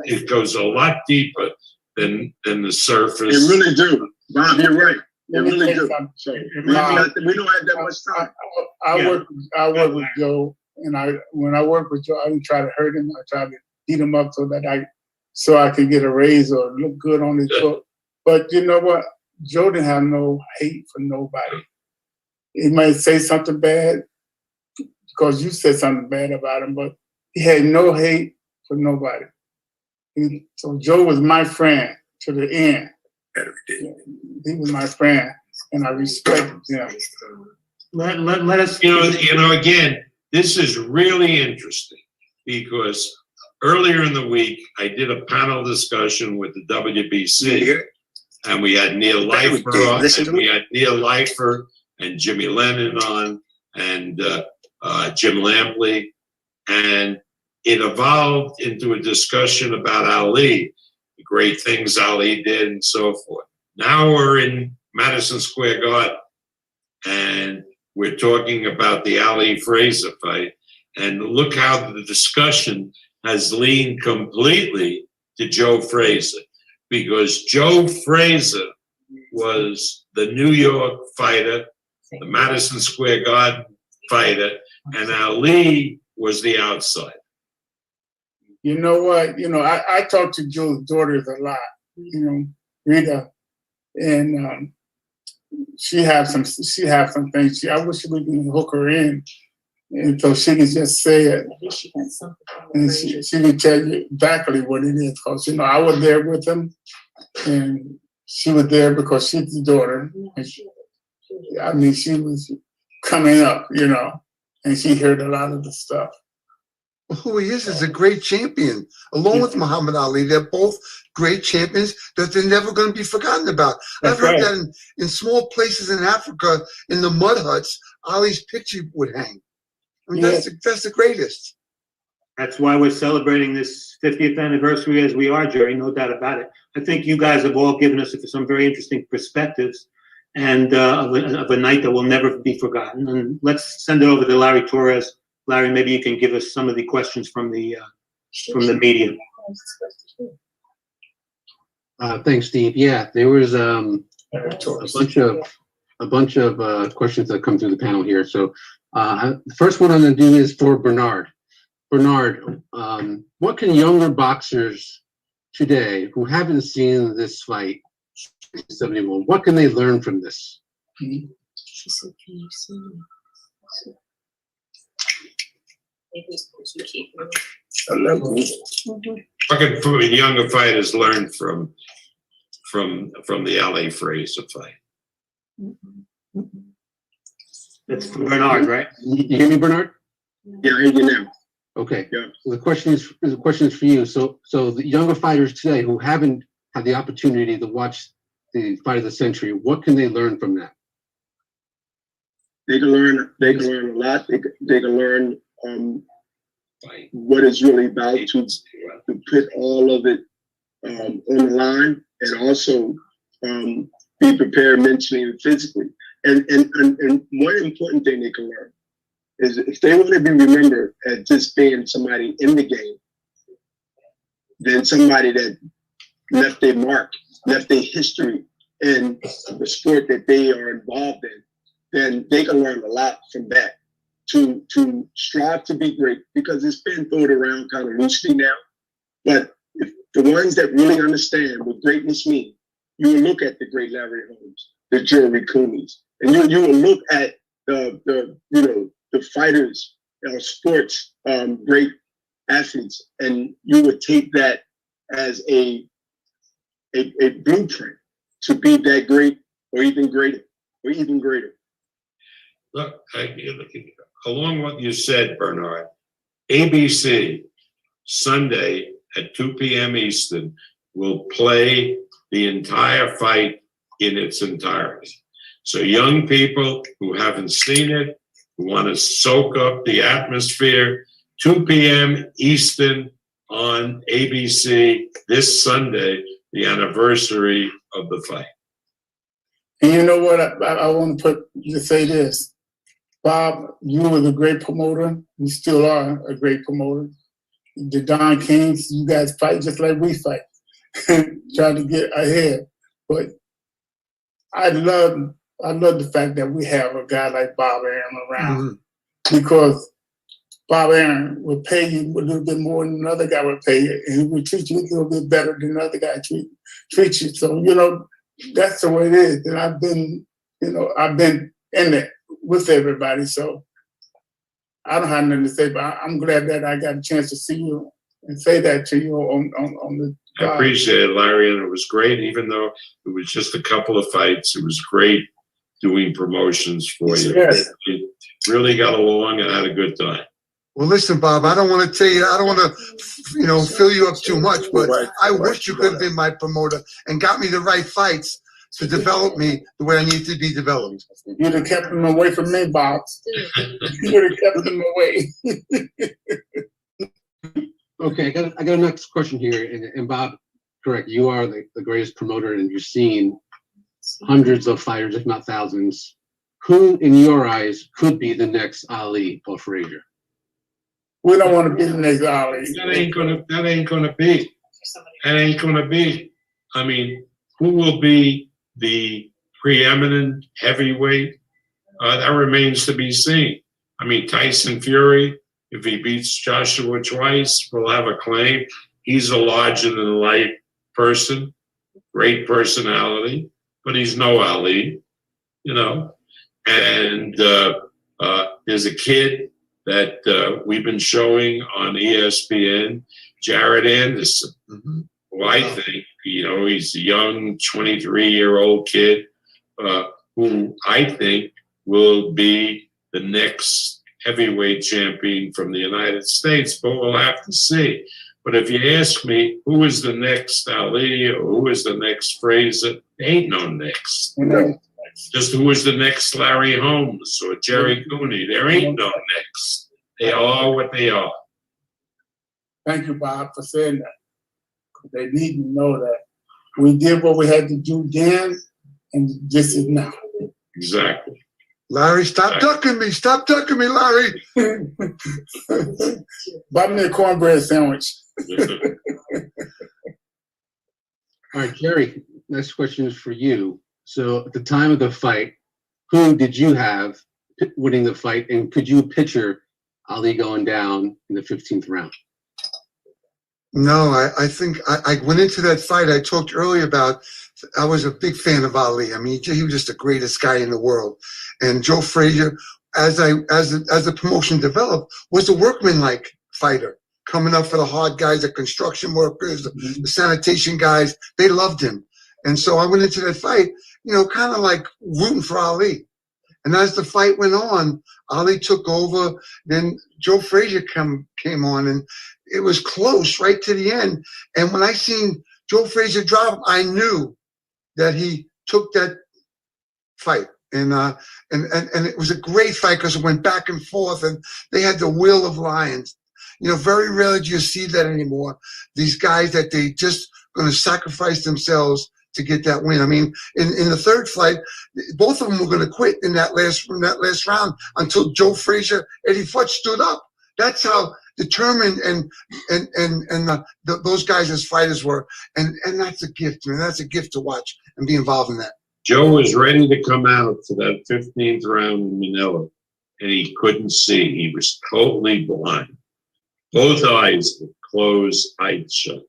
Speaker 4: it goes a lot deeper than the surface.
Speaker 3: It really do, Bob. You're right. It really do. So we don't have that much time.
Speaker 5: I work with Joe, and when I work with Joe, I didn't try to hurt him. I tried to beat him up so I could get a raise or look good on his book. But you know what? Joe didn't have no hate for nobody. He might say something bad because you said something bad about him, but he had no hate for nobody. So Joe was my friend to the end. He was my friend, and I respected him.
Speaker 2: Let us,
Speaker 4: again, this is really interesting because earlier in the week, I did a panel discussion with the WBC, and we had Neil Leifer on, and Jimmy Lennon on, and Jim Lampley, and it evolved into a discussion about Ali, the great things Ali did, and so forth. Now we're in Madison Square Garden, and we're talking about the Ali Frazier fight, and look how the discussion has leaned completely to Joe Frazier, because Joe Frazier was the New York fighter the Madison Square Garden fighter, and Ali was the outside.
Speaker 5: You know what? I talk to Joe's daughters a lot. Rita, and she have some things. I wish we can hook her in, and so she can just say it, and she can tell you exactly what it is. Because I was there with them, and she was there because she's the daughter. And she was coming up, and she heard a lot of the stuff.
Speaker 6: Who he is a great champion. Along with Muhammad Ali, they're both great champions that they're never going to be forgotten about.
Speaker 5: That's
Speaker 6: I've heard
Speaker 5: right.
Speaker 6: that in small places in Africa, in the mud huts, Ali's picture would hang. I mean, that's the greatest.
Speaker 2: That's why we're celebrating this 50th anniversary as we are, Jerry, no doubt about it. I think you guys have all given us some very interesting perspectives and of a night that will never be forgotten. And let's send it over to Larry Torres. Larry, maybe you can give us some of the questions from the media.
Speaker 7: Thanks, Steve. Yeah, there was a bunch of questions that come through the panel here. So the first one I'm going to do is for Bernard. Bernard, what can younger boxers today who haven't seen this fight, 71, what can they learn from this?
Speaker 8: She said, "Can you see me?" Maybe you keep
Speaker 4: What can younger fighters learn from the Ali Frazier fight?
Speaker 2: That's for Bernard, right?
Speaker 7: You hear me, Bernard?
Speaker 3: Yeah, I hear you now.
Speaker 7: Okay.
Speaker 3: Yeah.
Speaker 7: So the question is for you. So the younger fighters today who haven't had the opportunity to watch the fight of the century, what can they learn from that?
Speaker 3: They can learn a lot. They can learn what it's really about to put all of it on the line, and also be prepared mentally and physically. And one important thing they can learn is if they want to be remembered as just being somebody in the game, then somebody that left their mark, left their history in the sport that they are involved in, then they can learn a lot from that to strive to be great, because it's been thrown around kind of loosely now. But if the ones that really understand what greatness means, you will look at the great Larry Holmes, the Jerry Coonies, and you will look at the fighters, sports, great athletes, and you would take that as a blueprint to be that great or even greater.
Speaker 4: Look, along what you said, Bernard, ABC Sunday at 2 p.m. Eastern will play the entire fight in its entirety. So young people who haven't seen it, who want to soak up the atmosphere, 2 p.m. Eastern on ABC this Sunday, the anniversary of the fight.
Speaker 5: And you know what? I want to say this. Bob, you were a great promoter. You still are a great promoter. The Don Kings, you guys fight just like we fight, trying to get ahead. But I love the fact that we have a guy like Bob Arum around, because Bob Arum would pay you a little bit more than another guy would pay you, and he would treat you a little bit better than another guy treat you. So that's the way it is. And I've been in it with everybody, so I don't have nothing to say, but I'm glad that I got a chance to see you and say that to you on the.
Speaker 4: I appreciate it, Larry, and it was great. Even though it was just a couple of fights, it was great doing promotions for you.
Speaker 5: Yes.
Speaker 4: It really got along and had a good time.
Speaker 6: Well, listen, Bob, I don't want to tell you, I don't want to, fill you up too much, but I wish you could have been my promoter and got me the right fights to develop me the way I need to be developed.
Speaker 5: You'd have kept him away from me, Bob. You'd have kept him away.
Speaker 7: Okay, I got a next question here, and Bob, correct, you are the greatest promoter, and you've seen hundreds of fighters, if not thousands. Who, in your eyes, could be the next Ali or Frazier?
Speaker 5: We don't want to be the next Ali.
Speaker 4: That ain't gonna be. I mean, who will be the preeminent heavyweight? That remains to be seen. I mean, Tyson Fury, if he beats Joshua twice, will have a claim. He's a larger-than-life person, great personality, but he's no Ali, you know. And there's a kid that we've been showing on ESPN, Jared Anderson, who I think, you know, he's a young 23-year-old kid who I think will be the next heavyweight champion from the United States, but we'll have to see. But if you ask me, who is the next Ali or who is the next Frazier, there ain't no next.
Speaker 3: No.
Speaker 4: Just who is the next Larry Holmes or Jerry Cooney? There ain't no next. They are what they are.
Speaker 5: Thank you, Bob, for saying that. They need to know that we did what we had to do then, and this is now.
Speaker 4: Exactly.
Speaker 6: Larry, stop ducking me. Stop ducking me, Larry.
Speaker 5: Buy me a cornbread sandwich.
Speaker 7: All right, Jerry, next question is for you. So at the time of the fight, who did you have winning the fight, and could you picture Ali going down in the 15th round?
Speaker 6: No, I think I went into that fight. I talked earlier about, I was a big fan of Ali. I mean, he was just the greatest guy in the world. And Joe Frazier, as the promotion developed, was a workman-like fighter, coming up for the hard guys, the construction workers, the sanitation guys. They loved him. And so I went into that fight, you know, kind of like rooting for Ali. And as the fight went on, Ali took over. Then Joe Frazier came on, and it was close right to the end. And when I seen Joe Frazier drop, I knew that he took that fight. And it was a great fight because it went back and forth, and they had the will of lions. You know, very rarely do you see that anymore. These guys that they just going to sacrifice themselves to get that win. I mean, in the third fight, both of them were going to quit in that last round until Joe Frazier, Eddie Futch stood up. That's how determined and those guys as fighters were, and that's a gift, man. That's a gift to watch and be involved in that.
Speaker 4: Joe was ready to come out for that 15th round in Manila, and he couldn't see. He was totally blind. Both eyes were closed, eyes shut.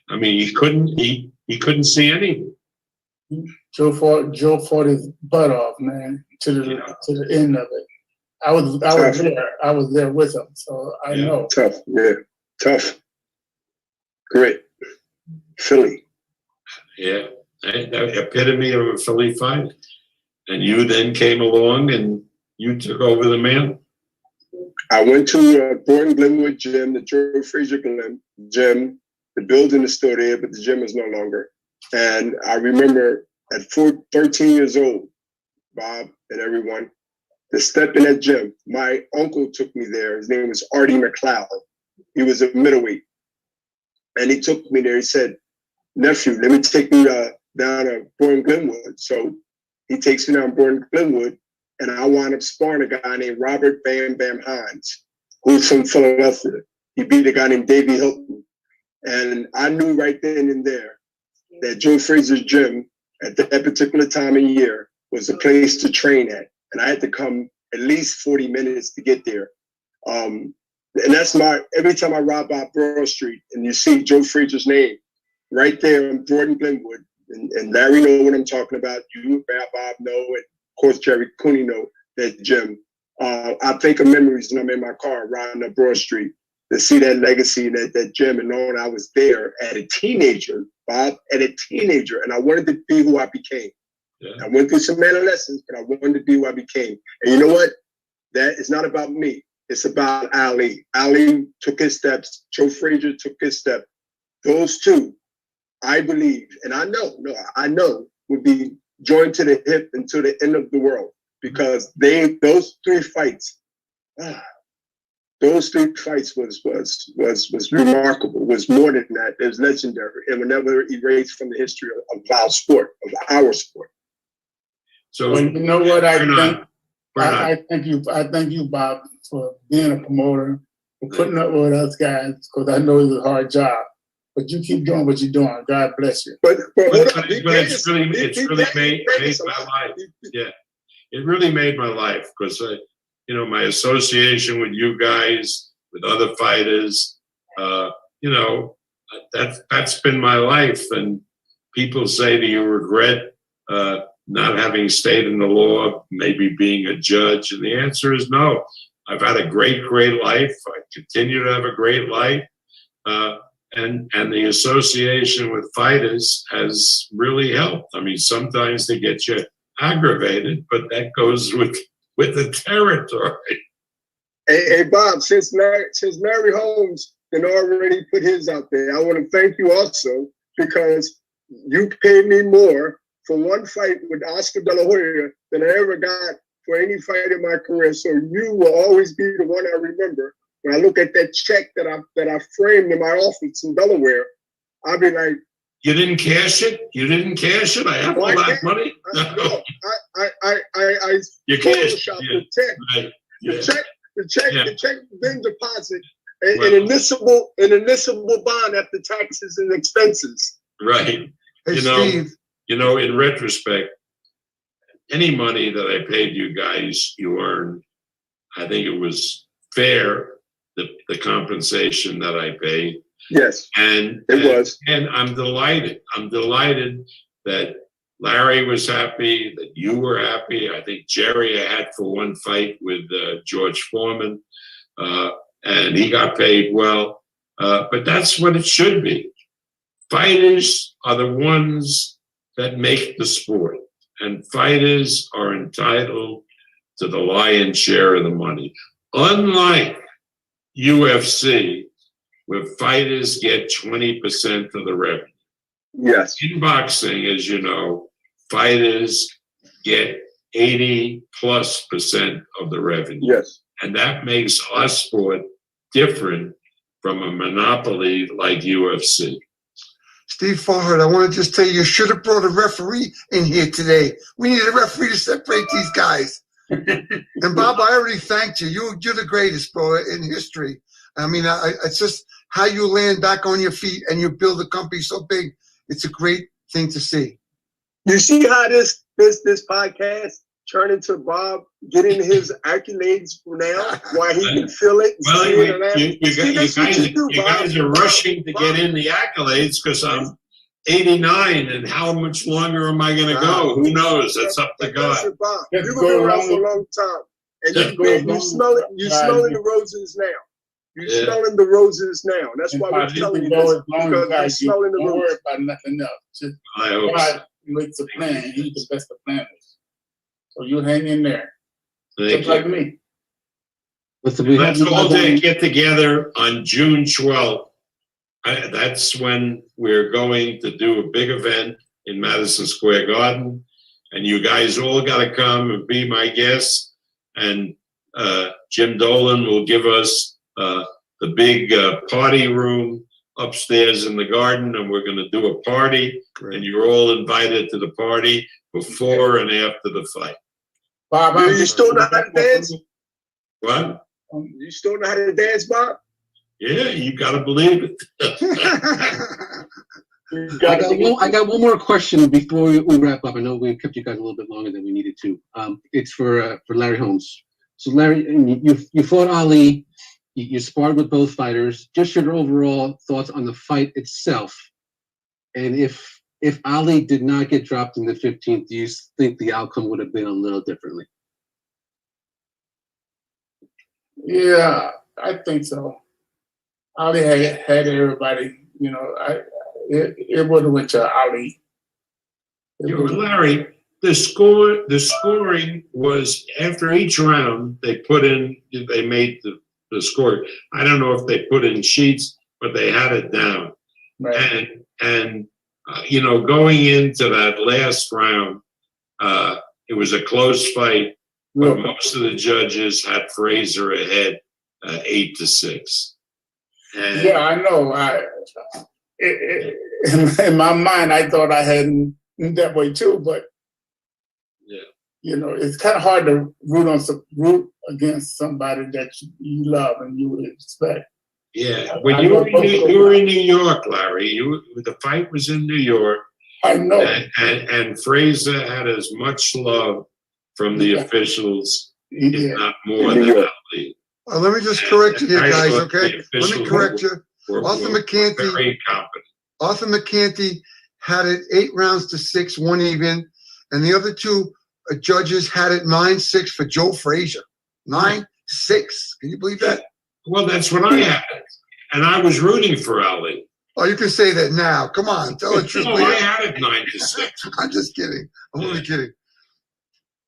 Speaker 4: I mean, he couldn't see anything.
Speaker 5: Joe fought his butt off, man, to the end of it. I was there. I was there with him, so I know.
Speaker 3: Tough, yeah, tough. Great, Philly.
Speaker 4: Yeah, the epitome of a Philly fight. And you then came along and you took over the mantle.
Speaker 3: I went to Thornton Glenwood Gym, the Joe Frazier Gym. The building is still there, but the gym is no longer. And I remember at 13 years old, Bob and everyone, to step in that gym. My uncle took me there. His name was Artie McLeod. He was a middleweight. And he took me there. He said, nephew, let me take you down to Thornton Glenwood. So he takes me down to Thornton Glenwood, and I wound up sparring a guy named Robert Bam Bam Hines, who's from Philadelphia. He beat a guy named Davey Hilton. And I knew right then and there that Joe Frazier's gym at that particular time of year was a place to train at. And I had to come at least 40 minutes to get there. And that's every time I ride by Broad Street and you see Joe Frazier's name right there on Thornton Glenwood, and Larry know what I'm talking about, you, Bob know, and of course Jerry Cooney know that gym. I think of memories when I'm in my car riding up Broad Street to see that legacy, that gym, and knowing I was there at a teenager, Bob, at a teenager, and I wanted to be who I became. Yeah. I went through some adolescence, but I wanted to be who I became. And you know what? That is not about me. It's about Ali. Ali took his steps. Joe Frazier took his step. Those two, I believe, and I know, would be joined to the hip until the end of the world, because those three fights was remarkable. Was more than that. It was legendary, and will never erase from the history of our sport, of our sport.
Speaker 4: So
Speaker 5: well, you know what? I thank you, Bob, for being a promoter, for putting up with us guys, because I know it's a hard job. But you keep doing what you're doing. God bless you.
Speaker 4: It's really made my life. Yeah. it really made my life because my association with you guys, with other fighters, that's been my life. And people say, do you regret not having stayed in the law, maybe being a judge? And the answer is no. I've had a great life. I continue to have a great life. And the association with fighters has really helped. I mean, sometimes they get you aggravated, but that goes with the territory.
Speaker 3: Hey, Bob, since Larry Holmes then already put his out there, I want to thank you also because you paid me more for one fight with Oscar De La Hoya than I ever got for any fight in my career. So you will always be the one I remember. When I look at that check that I framed in my office in Delaware, I'll be like,
Speaker 4: you didn't cash it? You didn't cash it? I have all that money?
Speaker 3: No, I
Speaker 4: You cashed
Speaker 3: photoshopped
Speaker 4: it.
Speaker 3: the check.
Speaker 4: Right. Yeah.
Speaker 3: The check
Speaker 4: Yeah.
Speaker 3: then deposit an
Speaker 4: Well.
Speaker 3: admissible bond after taxes and expenses.
Speaker 4: Right.
Speaker 6: Hey,
Speaker 4: Steve.
Speaker 6: Steve,
Speaker 4: In retrospect, any money that I paid you guys, you earned. I think it was fair, the compensation that I paid.
Speaker 3: Yes,
Speaker 4: And
Speaker 3: it was.
Speaker 4: And I'm delighted. I'm delighted that Larry was happy, that you were happy. I think Jerry had for one fight with George Foreman, and he got paid well. But that's what it should be. Fighters are the ones that make the sport, and fighters are entitled to the lion's share of the money. Unlike UFC, where fighters get 20% of the revenue.
Speaker 3: Yes.
Speaker 4: In boxing, as you know, fighters get 80+% of the revenue.
Speaker 3: Yes.
Speaker 4: And that makes our sport different from a monopoly like UFC.
Speaker 6: Steve Farhart, I want to just tell you should have brought a referee in here today. We need a referee to separate these guys. And Bob, I already thanked you. You're the greatest, bro, in history. I mean, it's just how you land back on your feet and you build a company so big. It's a great thing to see.
Speaker 3: You see how this podcast turned into Bob getting his accolades now, why he can feel it.
Speaker 4: Well,
Speaker 3: You
Speaker 4: guys are rushing to get in the accolades because I'm 89, and how much longer am I going to go? Who knows? That's up to God.
Speaker 3: Listen, Bob,
Speaker 5: Let's
Speaker 3: you've
Speaker 5: go
Speaker 3: been around
Speaker 5: along
Speaker 3: for a
Speaker 5: with-
Speaker 3: long time, and
Speaker 5: Let's go along
Speaker 3: you smelling the roses now. You're
Speaker 4: Yeah.
Speaker 3: smelling the roses now. That's why we're
Speaker 5: Bob, you
Speaker 3: telling
Speaker 5: can
Speaker 3: you
Speaker 5: go
Speaker 3: this,
Speaker 5: as long
Speaker 3: because
Speaker 5: as
Speaker 3: you're
Speaker 5: I
Speaker 3: smelling the
Speaker 5: don't worry
Speaker 3: roses.
Speaker 5: about nothing else. Just
Speaker 4: I hope so.
Speaker 5: God makes a plan. He's the best of planners. So you hang in there,
Speaker 4: Thank
Speaker 5: just like
Speaker 4: you.
Speaker 5: me.
Speaker 7: Listen, we
Speaker 4: Let's
Speaker 7: have
Speaker 4: all get together on June 12th. That's when we're going to do a big event in Madison Square Garden. And you guys all got to come and be my guests. And Jim Dolan will give us the big party room upstairs in the garden. And we're going to do a party. And you're all invited to the party before and after the fight.
Speaker 5: Bob,
Speaker 3: You still know how to dance?
Speaker 4: What?
Speaker 3: You still know how to dance, Bob?
Speaker 4: Yeah, you got to believe it.
Speaker 7: I got one more question before we wrap up. I know we kept you guys a little bit longer than we needed to. It's for Larry Holmes. So Larry, you fought Ali. You sparred with both fighters. Just your overall thoughts on the fight itself, and if Ali did not get dropped in the 15th, do you think the outcome would have been a little differently?
Speaker 5: Yeah, I think so. Ali had everybody. You know, it would have went to Ali.
Speaker 4: Larry, the scoring was after each round they made the score. I don't know if they put in sheets, but they had it down.
Speaker 5: Right.
Speaker 4: And going into that last round, it was a close fight, but most of the judges had Frazier ahead 8-6. And
Speaker 5: Yeah, I know. In my mind, I thought I had him that way too, but
Speaker 4: yeah.
Speaker 5: It's kind of hard to root against somebody that you love and you would expect.
Speaker 4: Yeah, when you were in New York, Larry, the fight was in New York.
Speaker 5: I know.
Speaker 4: And Frazier had as much love from the officials,
Speaker 5: He
Speaker 4: if
Speaker 5: did.
Speaker 4: not more
Speaker 3: In New
Speaker 4: than
Speaker 3: York.
Speaker 4: Ali.
Speaker 6: Let me just correct you here,
Speaker 4: I
Speaker 6: guys,
Speaker 4: thought the
Speaker 6: okay? Let me
Speaker 4: officials
Speaker 6: correct you.
Speaker 4: were
Speaker 6: Arthur McCanty-
Speaker 4: very competent.
Speaker 6: Arthur McCanty had it 8 rounds to 6, 1 even, and the other two judges had it 9-6 for Joe Frazier. 9-6. Can you believe that?
Speaker 4: Well, that's what I had, and I was rooting for Ali.
Speaker 6: Oh, you can say that now. Come on, tell the truth.
Speaker 4: No, I
Speaker 6: Leah.
Speaker 4: had it 9-6.
Speaker 6: I'm just kidding. I'm only kidding.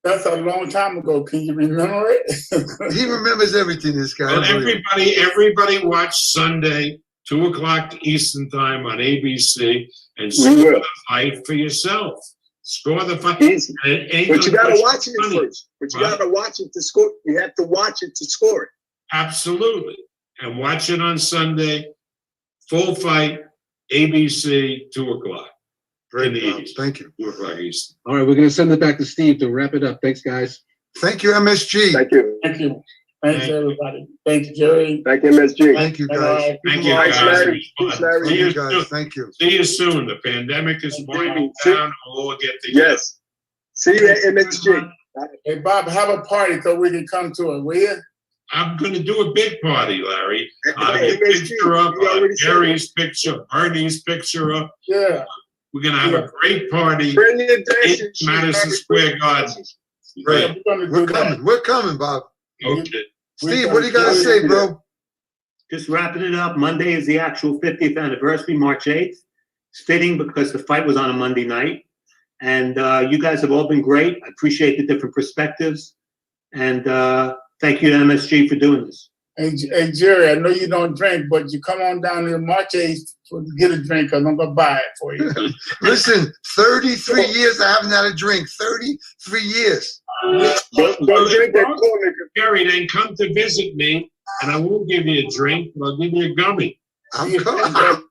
Speaker 5: That's a long time ago. Can you remember it?
Speaker 6: He remembers everything, this guy.
Speaker 4: Well,
Speaker 6: I believe him.
Speaker 4: everybody watched Sunday, 2:00 Eastern time on ABC, and
Speaker 3: We
Speaker 4: score
Speaker 3: will.
Speaker 4: the fight for yourself. Score the fight.
Speaker 3: Easy.
Speaker 4: And it ain't
Speaker 3: But you
Speaker 4: gonna
Speaker 3: gotta
Speaker 4: cost
Speaker 3: watch
Speaker 4: you
Speaker 3: it
Speaker 4: money.
Speaker 3: first. But you
Speaker 4: Right.
Speaker 3: gotta watch it to score. You have to watch it to score it.
Speaker 4: Absolutely. And watch it on Sunday, full fight, ABC, 2:00 in the
Speaker 6: Bob.
Speaker 4: East.
Speaker 6: Thank you.
Speaker 4: 2:00 Eastern.
Speaker 7: All right, we're gonna send it back to Steve to wrap it up. Thanks, guys.
Speaker 6: Thank you, MSG.
Speaker 3: Thank you.
Speaker 5: Thank you. Thanks,
Speaker 4: Thank you.
Speaker 5: everybody. Thank you, Jerry.
Speaker 3: Thank you, MSG.
Speaker 6: Thank you, guys.
Speaker 5: Bye-bye.
Speaker 4: Thank you,
Speaker 3: Thanks,
Speaker 4: guys.
Speaker 3: Larry. Thanks, Larry.
Speaker 4: See
Speaker 6: Thank
Speaker 4: you
Speaker 6: you, guys.
Speaker 4: soon.
Speaker 6: Thank you.
Speaker 4: See you soon. The pandemic is winding
Speaker 3: See-
Speaker 4: down, and we'll all get together.
Speaker 3: Yes. See you at MSG.
Speaker 5: Hey, Bob, have a party so we can come to it, will you?
Speaker 4: I'm gonna do a big party, Larry. I'll
Speaker 3: Hey,
Speaker 4: get
Speaker 3: MSG,
Speaker 4: picture up,
Speaker 3: you already said
Speaker 4: Jerry's picture, Bernie's picture up.
Speaker 5: Yeah.
Speaker 4: We're gonna have a great party.
Speaker 3: Bring the address.
Speaker 4: In Madison Square Garden. Great.
Speaker 5: We're gonna
Speaker 6: We're
Speaker 5: do that.
Speaker 6: coming. We're coming, Bob.
Speaker 4: Okay.
Speaker 6: Steve, what do you got to say, bro?
Speaker 2: Just wrapping it up, Monday is the actual 50th anniversary, March 8th. It's fitting because the fight was on a Monday night. And you guys have all been great. I appreciate the different perspectives. And thank you to MSG for doing this.
Speaker 5: Hey, Jerry, I know you don't drink, but you come on down to March 8th to get a drink, because I'm going to buy it for you.
Speaker 6: Listen, 33 years I haven't had a drink. 33 years.
Speaker 3: Don't drink that cold liquor.
Speaker 4: Jerry, then come to visit me, and I won't give you a drink, but I'll give you a gummy.
Speaker 6: I'm coming.